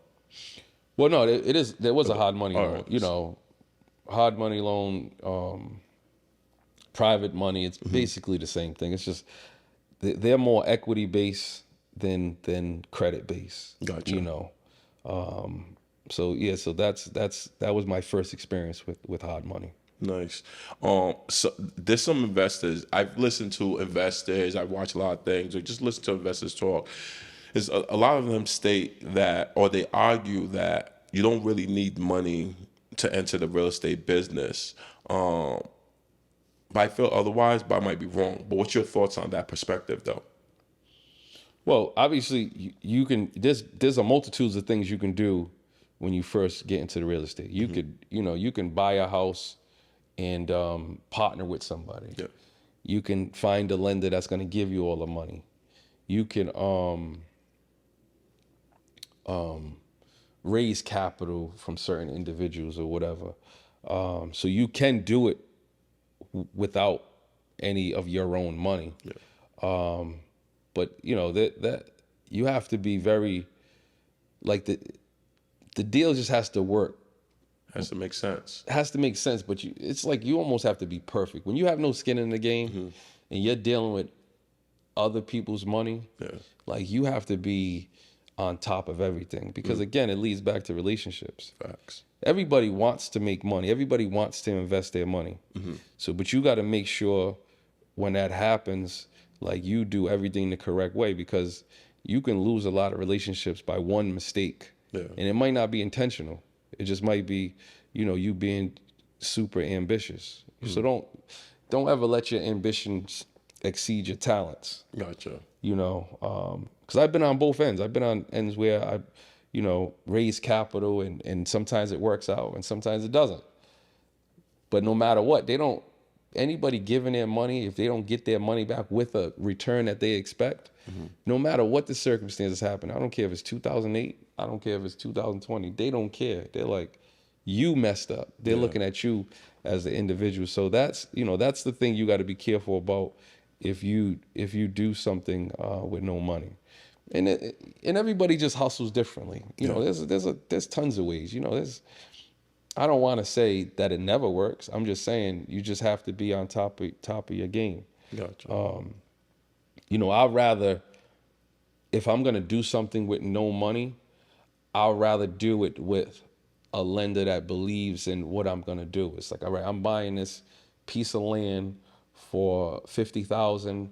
Well, no, it is. There was a hard money All loan. right. Hard money loan, private money. It's basically the same thing. It's just they're more equity based than credit based. Gotcha. So yeah, so that was my first experience with hard money. Nice. So there's some investors. I've listened to investors. I've watched a lot of things, or just listen to investors talk. Is a lot of them state that, or they argue that you don't really need money to enter the real estate business. But I feel otherwise, but I might be wrong. But what's your thoughts on that perspective, though? Well, obviously, you can. There's a multitudes of things you can do when you first get into the real estate. You could, you can buy a house and partner with somebody. Yeah. You can find a lender that's going to give you all the money. You can raise capital from certain individuals or whatever. So you can do it without any of your own money. Yeah. But that you have to be very, like, the deal just has to work. Has to make sense. It has to make sense, but it's like you almost have to be perfect. When you have no skin in the game and you're dealing with other people's money, like, you have to be on top of everything, because again, it leads back to relationships. Facts. Everybody wants to make money. Everybody wants to invest their money. So, but you got to make sure when that happens, like, you do everything the correct way, because you can lose a lot of relationships by one mistake. Yeah. And it might not be intentional. It just might be, you being super ambitious. So don't ever let your ambitions exceed your talents. Gotcha. Because I've been on both ends. I've been on ends where I, raise capital and sometimes it works out and sometimes it doesn't. But no matter what, anybody giving their money, if they don't get their money back with a return that they expect, no matter what the circumstances happen, I don't care if it's 2008, I don't care if it's 2020, they don't care. They're like, you messed up. They're looking at you as the individual. So that's the thing you got to be careful about if you do something with no money. And everybody just hustles differently. There's tons of ways. I don't want to say that it never works. I'm just saying you just have to be on top of your game. Gotcha. I'd rather, if I'm gonna do something with no money, I'd rather do it with a lender that believes in what I'm gonna do. It's like, all right, I'm buying this piece of land for $50,000.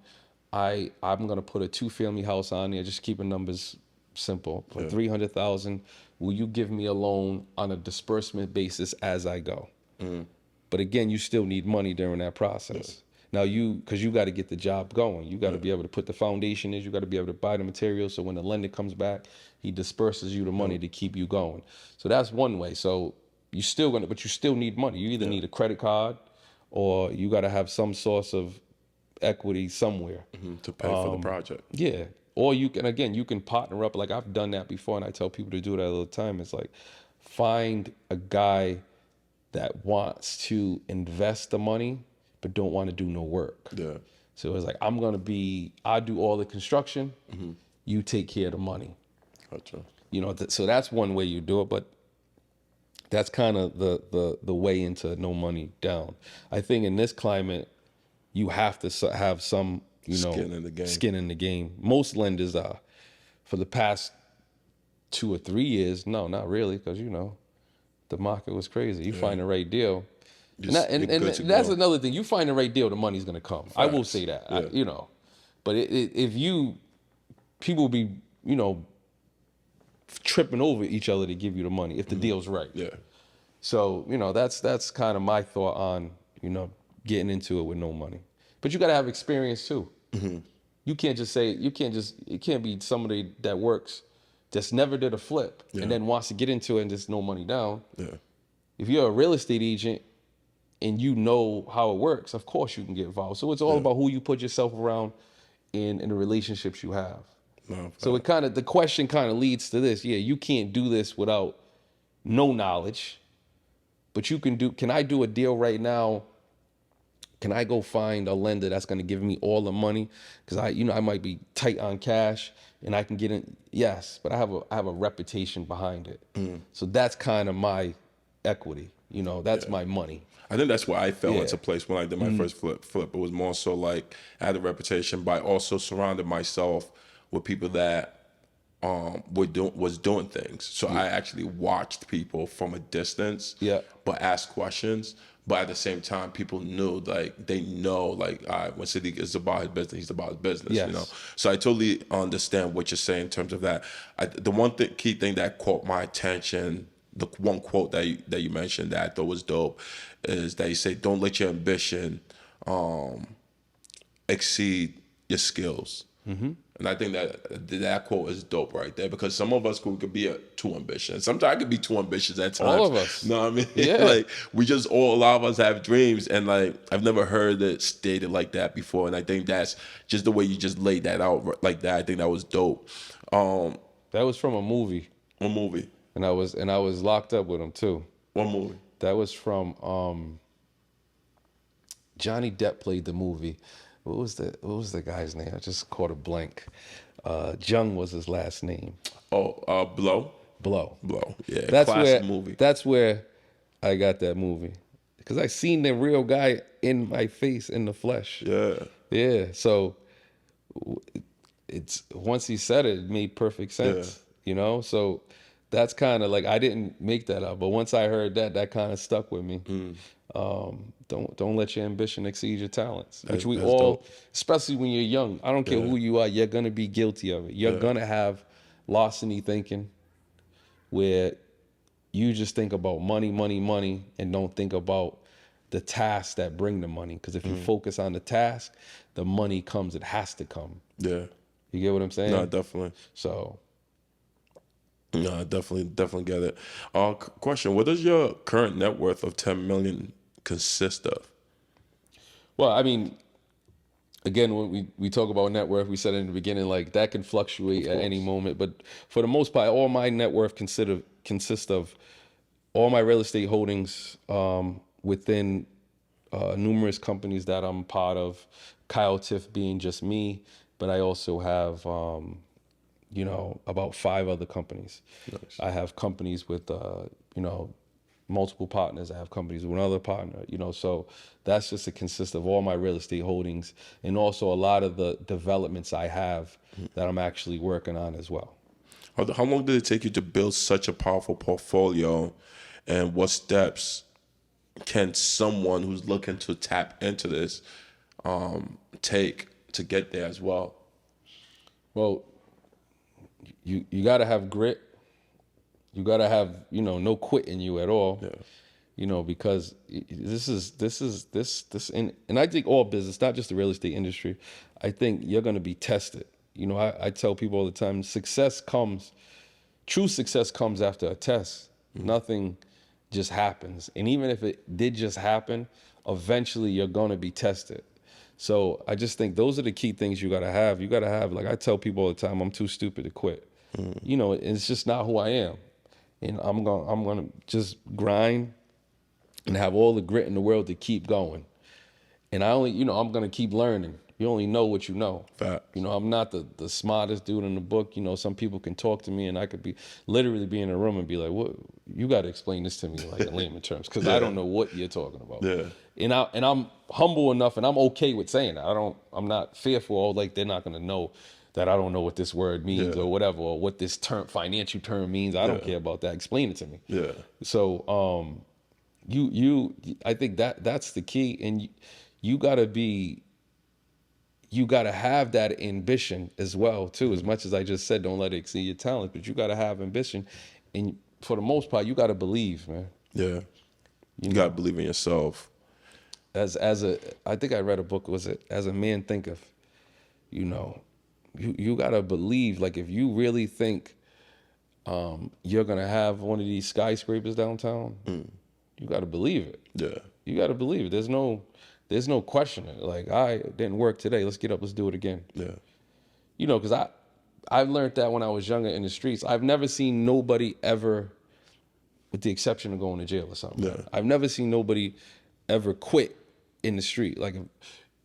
I'm gonna put a 2-family house on there, just keeping numbers simple, for $300,000. Will you give me a loan on a disbursement basis as I go? But again, you still need money during that process. Now because you got to get the job going. You got to be able to put the foundation in. You got to be able to buy the materials. So when the lender comes back, he disperses you the money to keep you going. So that's one way. So but you still need money. You either need a credit card or you got to have some source of equity somewhere. To pay for the project. Yeah. Or you can partner up. Like, I've done that before, and I tell people to do that all the time. It's like, find a guy that wants to invest the money but don't want to do no work. Yeah. So it's like, I do all the construction, you take care of the money. Gotcha. So that's one way you do it, but that's kind of the way into no money down. I think in this climate, you have to have some, Skin in the game. Skin in the game. Most lenders are. For the past 2 or 3 years, no, not really, because the market was crazy. You find the right deal, and that's another thing. You find the right deal, the money's gonna come. Facts. I will say that. Yeah. But if people be tripping over each other to give you the money if the deal's right. Yeah. So that's kind of my thought on getting into it with no money. But you got to have experience too. You can't just it can't be somebody that works, just never did a flip and then wants to get into it and just no money down. Yeah. If you're a real estate agent and you know how it works, of course you can get involved. So it's all about who you put yourself around in the relationships you have. No, So the question kind of leads to this. Yeah, you can't do this without no knowledge, but can I do a deal right now? Can I go find a lender that's going to give me all the money? Because I might be tight on cash and I can get in. Yes, but I have a reputation behind it. So that's kind of my equity. That's my money. I think that's where I fell Yeah. into place when I did my first flip. It was more so like I had a reputation, but I also surrounded myself with people that was doing things. So I actually watched people from a distance, Yeah. but asked questions. But at the same time, people knew, like, they know, like, when Sadiq is about his business, he's about his business, Yes. So I totally understand what you're saying in terms of that. The key thing that caught my attention, the one quote that you mentioned that I thought was dope, is that you say, "Don't let your ambition exceed your skills." And I think that quote is dope right there, because some of us could be too ambitious. Sometimes I could be too ambitious at times. All of us. You know what I mean? Yeah. Like, a lot of us have dreams, and like I've never heard it stated like that before. And I think that's just the way you just laid that out like that. I think that was dope. That was from a movie, One movie. and I was locked up with him too. One movie. That was from Johnny Depp played the movie. What was the guy's name? I just caught a blank. Jung was his last name. Oh, Blow. Blow. Yeah, That's classic where movie. that's where I got that movie, because I seen the real guy in my face, in the flesh. Yeah. Yeah. So it's once he said it, it made perfect sense. So that's kind of like, I didn't make that up, but once I heard that kind of stuck with me. Don't let your ambition exceed your talents, which we That's all, dope. especially when you're young. I don't care who you are, you're gonna be guilty of it. You're gonna have larceny thinking, where you just think about money, money, money, and don't think about the tasks that bring the money. Because if you focus on the task, the money comes. It has to come. Yeah. You get what I'm saying? No, definitely. So No, I definitely get it. Question: what does your current net worth of 10 million consist of? well, I mean, again, when we talk about net worth, we said in the beginning, like, that can fluctuate at any moment. But for the most part, all my net worth consists of all my real estate holdings within numerous companies that I'm part of. Kyle Tiff being just me, but I also have about 5 other companies. Nice. I have companies with multiple partners. I have companies with another partner, so that's just to consist of all my real estate holdings, and also a lot of the developments I have that I'm actually working on as well. How long did it take you to build such a powerful portfolio, and what steps can someone who's looking to tap into this take to get there as well? Well, you got to have grit. You got to have, no quit in you at all. Yeah. Because and I think all business, not just the real estate industry, I think you're going to be tested. I tell people all the time, true success comes after a test. Nothing just happens. And even if it did just happen, eventually you're going to be tested. So I just think those are the key things you got to have. You got to have, like I tell people all the time, I'm too stupid to quit. It's just not who I am. And I'm going to just grind and have all the grit in the world to keep going. And I'm going to keep learning. You only know what you know. Facts. I'm not the smartest dude in the book. Some people can talk to me and I could be literally be in a room and be like, "What? You got to explain this to me like in layman terms, because I don't know what you're talking about." Yeah. And I'm humble enough, and I'm okay with saying that. I'm not fearful, like they're not going to know that I don't know what this word means or whatever, or what this financial term means. I don't care about that. Explain it to me. Yeah. So, I think that's the key, and you gotta have that ambition as well too. As much as I just said, don't let it exceed your talent, but you gotta have ambition, and for the most part, you gotta believe, man. Yeah. You gotta believe in yourself. I think I read a book, was it As a Man Thinketh? You gotta believe. Like, if you really think you're gonna have one of these skyscrapers downtown, you gotta believe it. Yeah. You got to believe it. There's no questioning. Like, I didn't work today. Let's get up. Let's do it again. Yeah. You know, because I've learned that when I was younger in the streets. I've never seen nobody ever, with the exception of going to jail or something. Yeah. I've never seen nobody ever quit in the street. Like,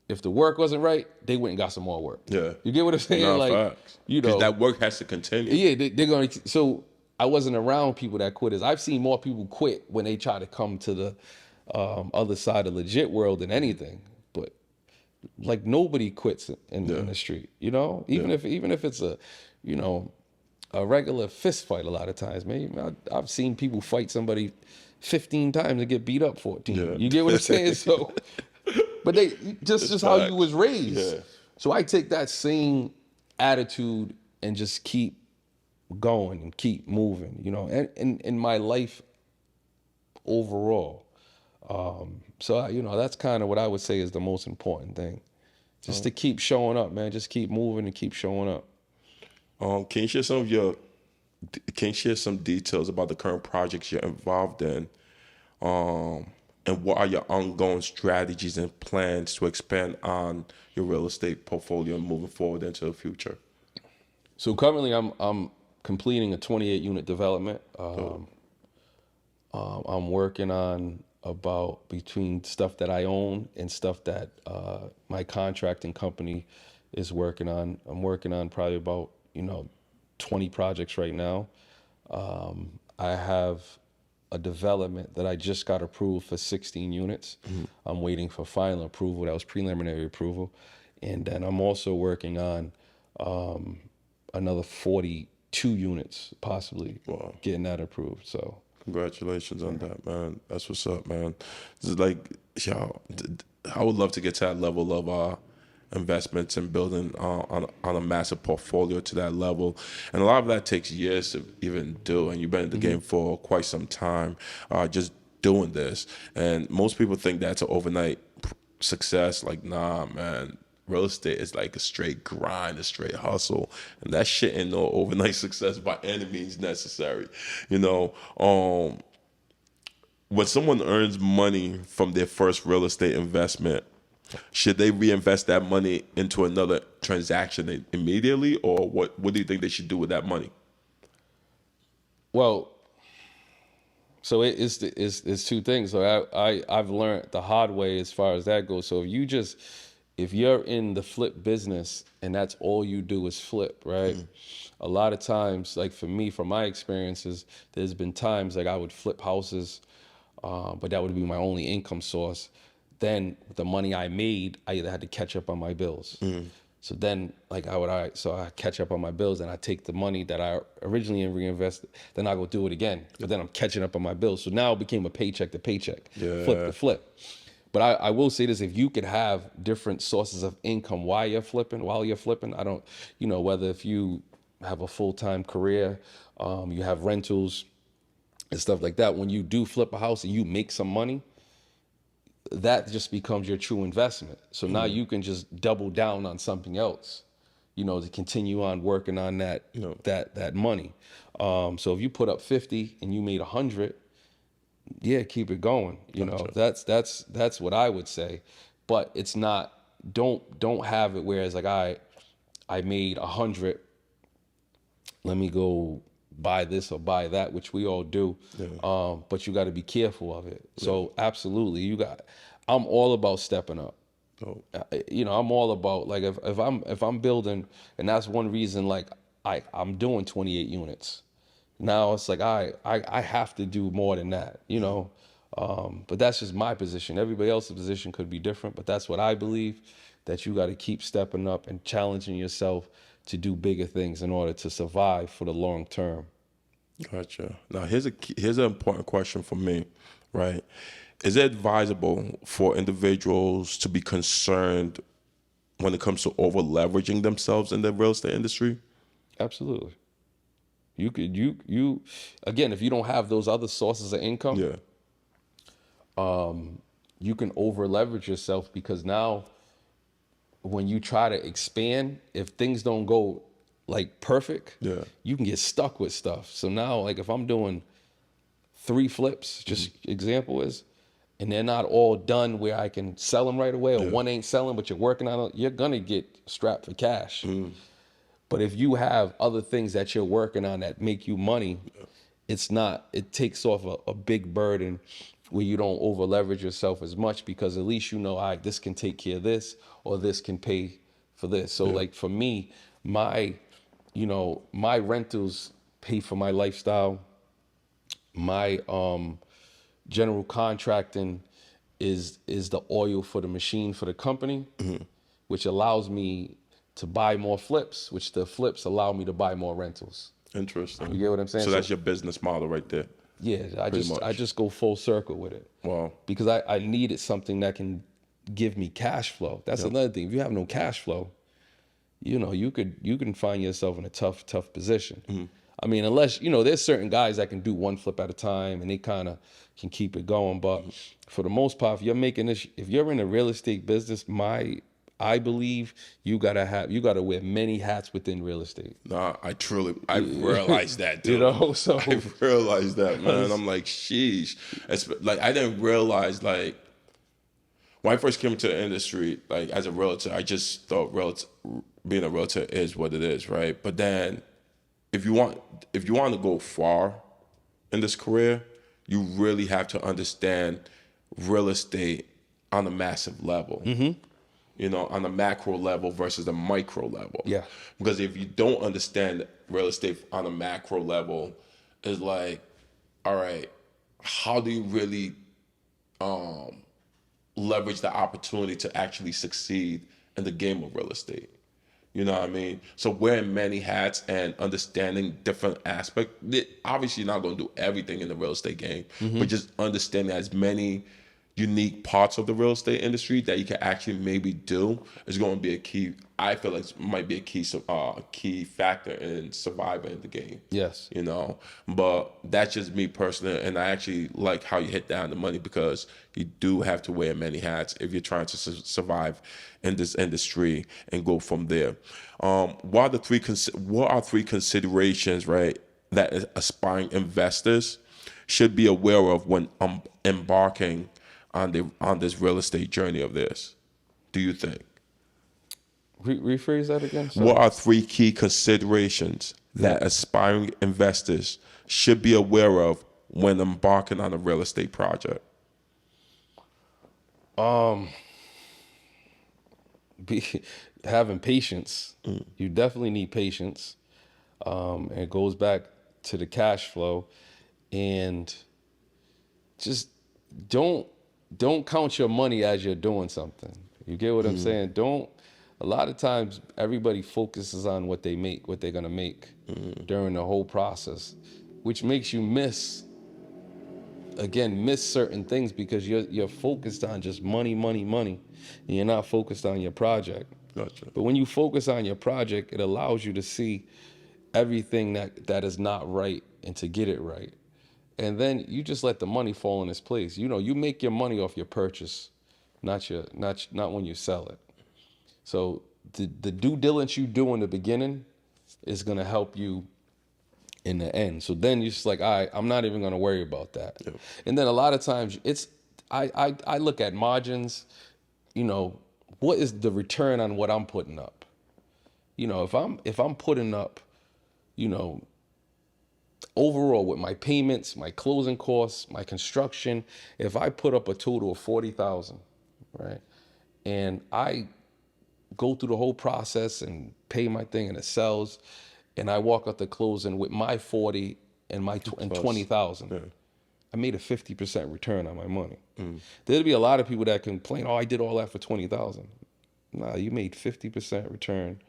if the work wasn't right, they went and got some more work. Yeah. You get what I'm saying? Nah, like, facts. you 'Cause know, that work has to continue. yeah, they're going to. So I wasn't around people that quitters. I've seen more people quit when they try to come to the other side of legit world than anything. But like, nobody quits in the street, you know. Even if it's a, you know, a regular fist fight. A lot of times, man, I've seen people fight somebody 15 times and get beat up 14. Yeah. You get what I'm saying? So, but they just how you was raised. Yeah. So I take that same attitude and just keep going and keep moving, you know, and in my life overall. You know, that's kind of what I would say is the most important thing. Just to keep showing up, man. Just keep moving and keep showing up. Can you share some details about the current projects you're involved in? And what are your ongoing strategies and plans to expand on your real estate portfolio and moving forward into the future? So currently I'm completing a 28 unit development. I'm working on about between stuff that I own and stuff that my contracting company is working on. I'm working on probably about, you know, 20 projects right now. I have a development that I just got approved for 16 units. I'm waiting for final approval. That was preliminary approval. And then I'm also working on another 42 units, possibly getting that approved. So congratulations on that, man. That's what's up, man. This is like, yo, I would love to get to that level of investments and building on a massive portfolio to that level. And a lot of that takes years to even do. And you've been in the game for quite some time, just doing this. And most people think that's an overnight success. Like, nah, man. Real estate is like a straight grind, a straight hustle, and that shit ain't no overnight success by any means necessary. You know, when someone earns money from their first real estate investment, should they reinvest that money into another transaction immediately, or what do you think they should do with that money? Well, so it's two things. So I've learned the hard way as far as that goes. So if you're in the flip business and that's all you do is flip, right? A lot of times, like for me, from my experiences, there's been times like I would flip houses, but that would be my only income source. Then the money I made, I either had to catch up on my bills. So then, like I catch up on my bills, and I take the money that I originally reinvested, then I go do it again. But then I'm catching up on my bills. So now it became a paycheck to paycheck, flip to flip. But I will say this: if you could have different sources of income while you're flipping, I don't, you know, whether if you have a full-time career, you have rentals and stuff like that. When you do flip a house and you make some money, that just becomes your true investment. So now you can just double down on something else, you know, to continue on working on that, that money. So if you put up 50 and you made 100, yeah, keep it going. You know, that's what I would say. But it's not, don't have it where it's like, I made 100, let me go buy this or buy that, which we all do. But you got to be careful of it. So absolutely, I'm all about stepping up. You know, I'm all about, like, if I'm building, and that's one reason, like, I'm doing 28 units. Now it's like I have to do more than that, you know. But that's just my position. Everybody else's position could be different, but that's what I believe, that you got to keep stepping up and challenging yourself to do bigger things in order to survive for the long term. Gotcha. Now here's an important question for me, right? Is it advisable for individuals to be concerned when it comes to over leveraging themselves in the real estate industry? Absolutely. You again, if you don't have those other sources of income, you can over leverage yourself, because now when you try to expand, if things don't go like perfect, you can get stuck with stuff. So now, like, if I'm doing 3 flips, just example is, and they're not all done where I can sell them right away, or one ain't selling, but you're working on it, you're going to get strapped for cash. But if you have other things that you're working on that make you money, it takes off a big burden where you don't over leverage yourself as much, because at least you know, all right, this can take care of this, or this can pay for this. So like for me, my rentals pay for my lifestyle. My general contracting is the oil for the machine for the company, which allows me to buy more flips, which the flips allow me to buy more rentals. Interesting. You get what I'm saying? So that's your business model right there. Yeah, I just go full circle with it. Wow. Because I needed something that can give me cash flow. That's another thing. If you have no cash flow, you can find yourself in a tough position. I mean, unless, there's certain guys that can do one flip at a time and they kind of can keep it going. But for the most part, if you're in a real estate business, I believe you gotta wear many hats within real estate. Nah, I realized that too. So I realized that, man. I'm like, sheesh. Like, I didn't realize, like, when I first came into the industry, like, as a realtor, I just thought being a realtor is what it is, right? But then, if you want to go far in this career, you really have to understand real estate on a massive level. On a macro level versus a micro level. Yeah. Because if you don't understand real estate on a macro level, it's like, all right, how do you really leverage the opportunity to actually succeed in the game of real estate? You know what I mean? So wearing many hats and understanding different aspects. Obviously, you're not going to do everything in the real estate game, but just understanding as many unique parts of the real estate industry that you can actually maybe do is going to be a key. I feel like it might be a key factor in surviving the game. Yes. But that's just me personally, and I actually like how you hit down the money, because you do have to wear many hats if you're trying to survive in this industry and go from there. What are three considerations, right, that aspiring investors should be aware of when embarking on this real estate journey of theirs, do you think? Rephrase that again. Sorry. What are three key considerations that aspiring investors should be aware of when embarking on a real estate project? Having patience. You definitely need patience. And it goes back to the cash flow, and just don't count your money as you're doing something. You get what I'm saying? A lot of times everybody focuses on what they're gonna make during the whole process, which makes you miss certain things, because you're focused on just money, and you're not focused on your project. Gotcha. But when you focus on your project, it allows you to see everything that is not right and to get it right. And then you just let the money fall in its place. You make your money off your purchase, not when you sell it. So the due diligence you do in the beginning is gonna help you in the end. So then you're just like, all right, I'm not even gonna worry about that. Yeah. And then a lot of times I look at margins. What is the return on what I'm putting up? If I'm putting up, overall with my payments, my closing costs, my construction, if I put up a total of $40,000, right, and I go through the whole process and pay my thing and it sells, and I walk out the closing with my 40 and my and 20,000, I made a 50% return on my money. There'll be a lot of people that complain, "Oh, I did all that for 20,000." Nah, you made 50% return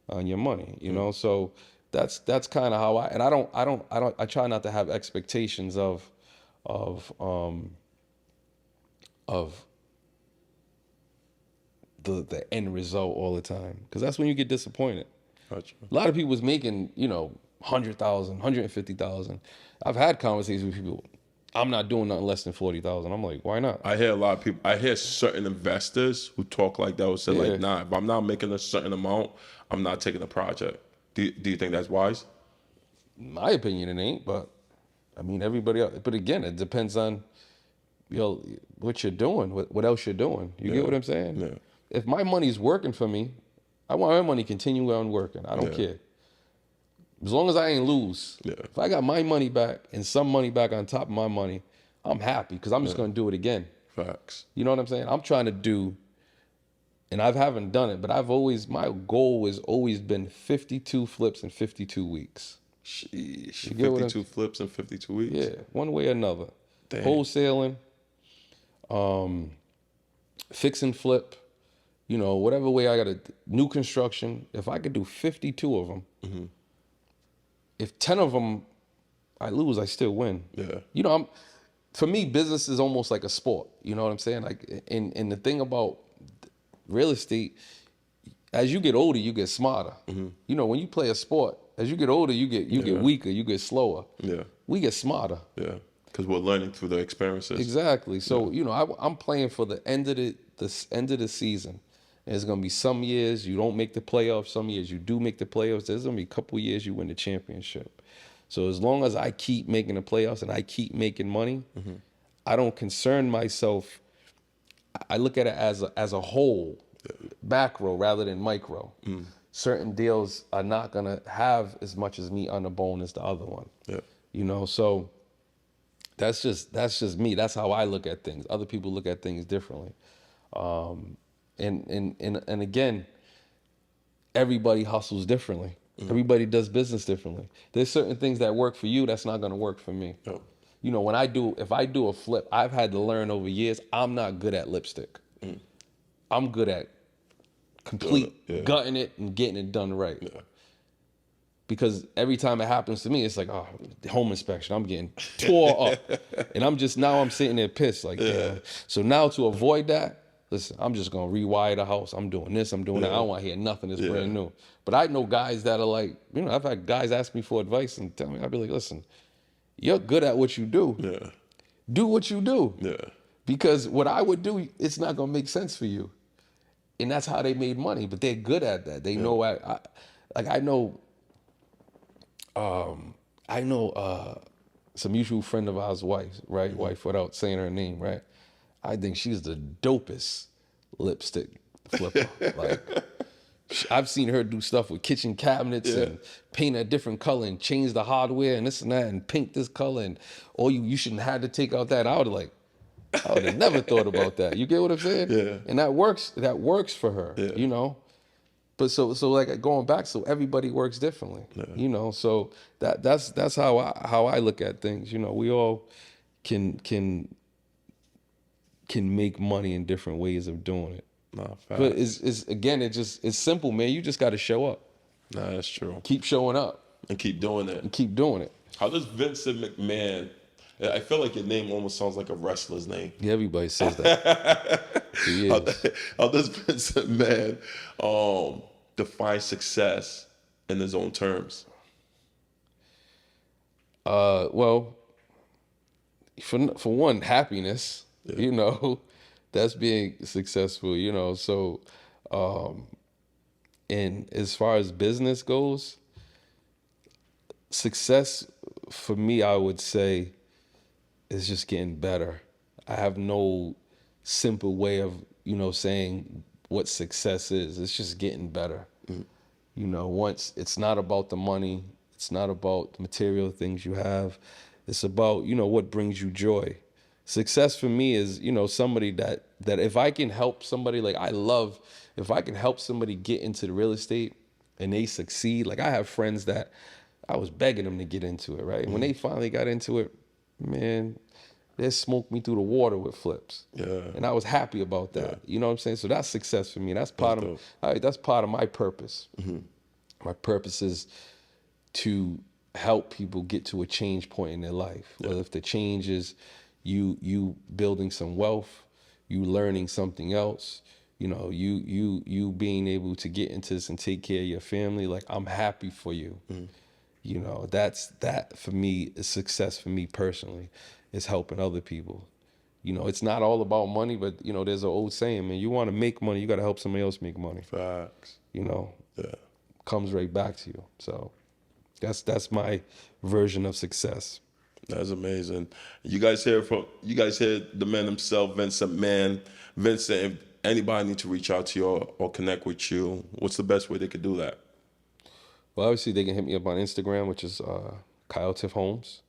on your money. So that's kind of how I try not to have expectations of the end result all the time, because that's when you get disappointed. Gotcha. A lot of people was making 100,000, 150,000. I've had conversations with people. I'm not doing nothing less than 40,000. I'm like, why not? I hear a lot of people. I hear certain investors who talk like that, who say like, nah, if I'm not making a certain amount, I'm not taking the project. Do you think that's wise? In my opinion, it ain't. But I mean, everybody else. But again, it depends on yo, what you're doing, what else you're doing. You get what I'm saying? Yeah. If my money's working for me, I want my money to continue on working. I don't care. As long as I ain't lose. Yeah. If I got my money back and some money back on top of my money, I'm happy because I'm just going to do it again. Facts. You know what I'm saying? I'm trying to do, and I haven't done it, but my goal has always been 52 flips in 52 weeks. Sheesh. You get what 52 flips in 52 weeks? Yeah, one way or another. Damn. Wholesaling, fix and flip, you know, whatever way I got to, new construction. If I could do 52 of them, if 10 of them I lose, I still win. Yeah. You know, for me, business is almost like a sport. You know what I'm saying? Like, and the thing about real estate, as you get older, you get smarter. You know, when you play a sport, as you get older, you get weaker, you get slower. Yeah. We get smarter. Yeah. Because we're learning through the experiences. Exactly. So you know, I'm playing for the end of the season. And there's gonna be some years you don't make the playoffs. Some years you do make the playoffs. There's gonna be a couple years you win the championship. So as long as I keep making the playoffs and I keep making money, I don't concern myself. I look at it as a whole, macro rather than micro. Certain deals are not gonna have as much as meat on the bone as the other one. Yeah. You know, so that's just me. That's how I look at things. Other people look at things differently. And again, everybody hustles differently. Everybody does business differently. There's certain things that work for you that's not going to work for me. Oh. You know, if I do a flip, I've had to learn over years, I'm not good at lipstick. I'm good at gutting it and getting it done right. Yeah. Because every time it happens to me, it's like, oh, home inspection, I'm getting tore up. And I'm sitting there pissed, like, damn. So now to avoid that, listen, I'm just gonna rewire the house. I'm doing this, I'm doing that. I don't want to hear nothing that's brand new. But I know guys that are like, you know, I've had guys ask me for advice and tell me, I'd be like, listen, you're good at what you do. Yeah. Do what you do. Yeah. Because what I would do, it's not gonna make sense for you. And that's how they made money. But they're good at that. They know I know some mutual friend of ours' wife, right? Wife without saying her name, right? I think she's the dopest lipstick flipper. Like, I've seen her do stuff with kitchen cabinets and paint a different color and change the hardware and this and that and paint this color and you shouldn't have to take out that. I would have never thought about that. You get what I'm saying? Yeah. And that works for her, you know? But so like going back, so everybody works differently, you know? So that's how I look at things. You know, we all can make money in different ways of doing it. Nah, But it's simple, man. You just got to show up. Nah, that's true. Keep showing up And keep doing it. and keep doing it. How does Vincent McMahon? I feel like your name almost sounds like a wrestler's name. Yeah, everybody says that. How does Vincent Mann define success in his own terms? Well, for one, happiness. You know, that's being successful. You know, so and as far as business goes, success for me, I would say, is just getting better. I have no simple way of, you know, saying what success is. It's just getting better. You know, once it's not about the money, it's not about the material things you have. It's about, you know, what brings you joy. Success for me is, you know, somebody that if I can help somebody, like if I can help somebody get into the real estate and they succeed. Like I have friends that I was begging them to get into it, right? And when they finally got into it, man, they smoked me through the water with flips. Yeah. And I was happy about that. You know what I'm saying? So that's success for me. That's part of my purpose. My purpose is to help people get to a change point in their life. Whether if the change is you building some wealth, you learning something else, you know, you being able to get into this and take care of your family. Like, I'm happy for you. You know, that for me is success for me personally, is helping other people. You know, it's not all about money, but, you know, there's an old saying, man, you want to make money, you got to help somebody else make money. Facts. You know, Yeah. comes right back to you. So that's my version of success. That's amazing. You guys hear the man himself, Vincent Mann. Vincent, if anybody need to reach out to you or connect with you, what's the best way they could do that? Well, obviously they can hit me up on Instagram, which is Kyle Tiff Holmes.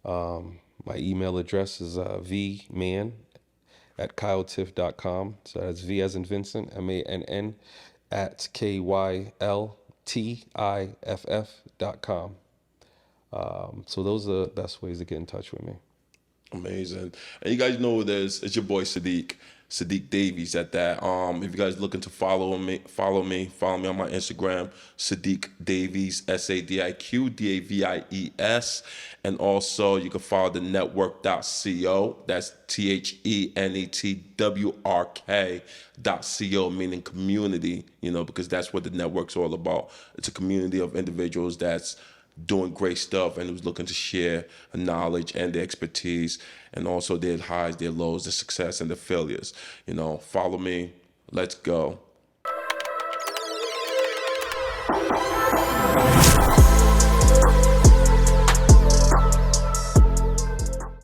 My email address is vmann@kyletiff.com. So that's V as in Vincent, MANN at KYLTIFF.com. So those are the best ways to get in touch with me. Amazing. And you guys know who it is. It's your boy Sadiq Davies at that. If you guys looking to follow me on my Instagram, Sadiq Davies, SADIQDAVIES. And also you can follow the network.co. That's THENETWRK.co, meaning community, because that's what the network's all about. It's a community of individuals that's doing great stuff and who's looking to share knowledge and their expertise, and also their highs, their lows, their success, and their failures. Follow me. Let's go.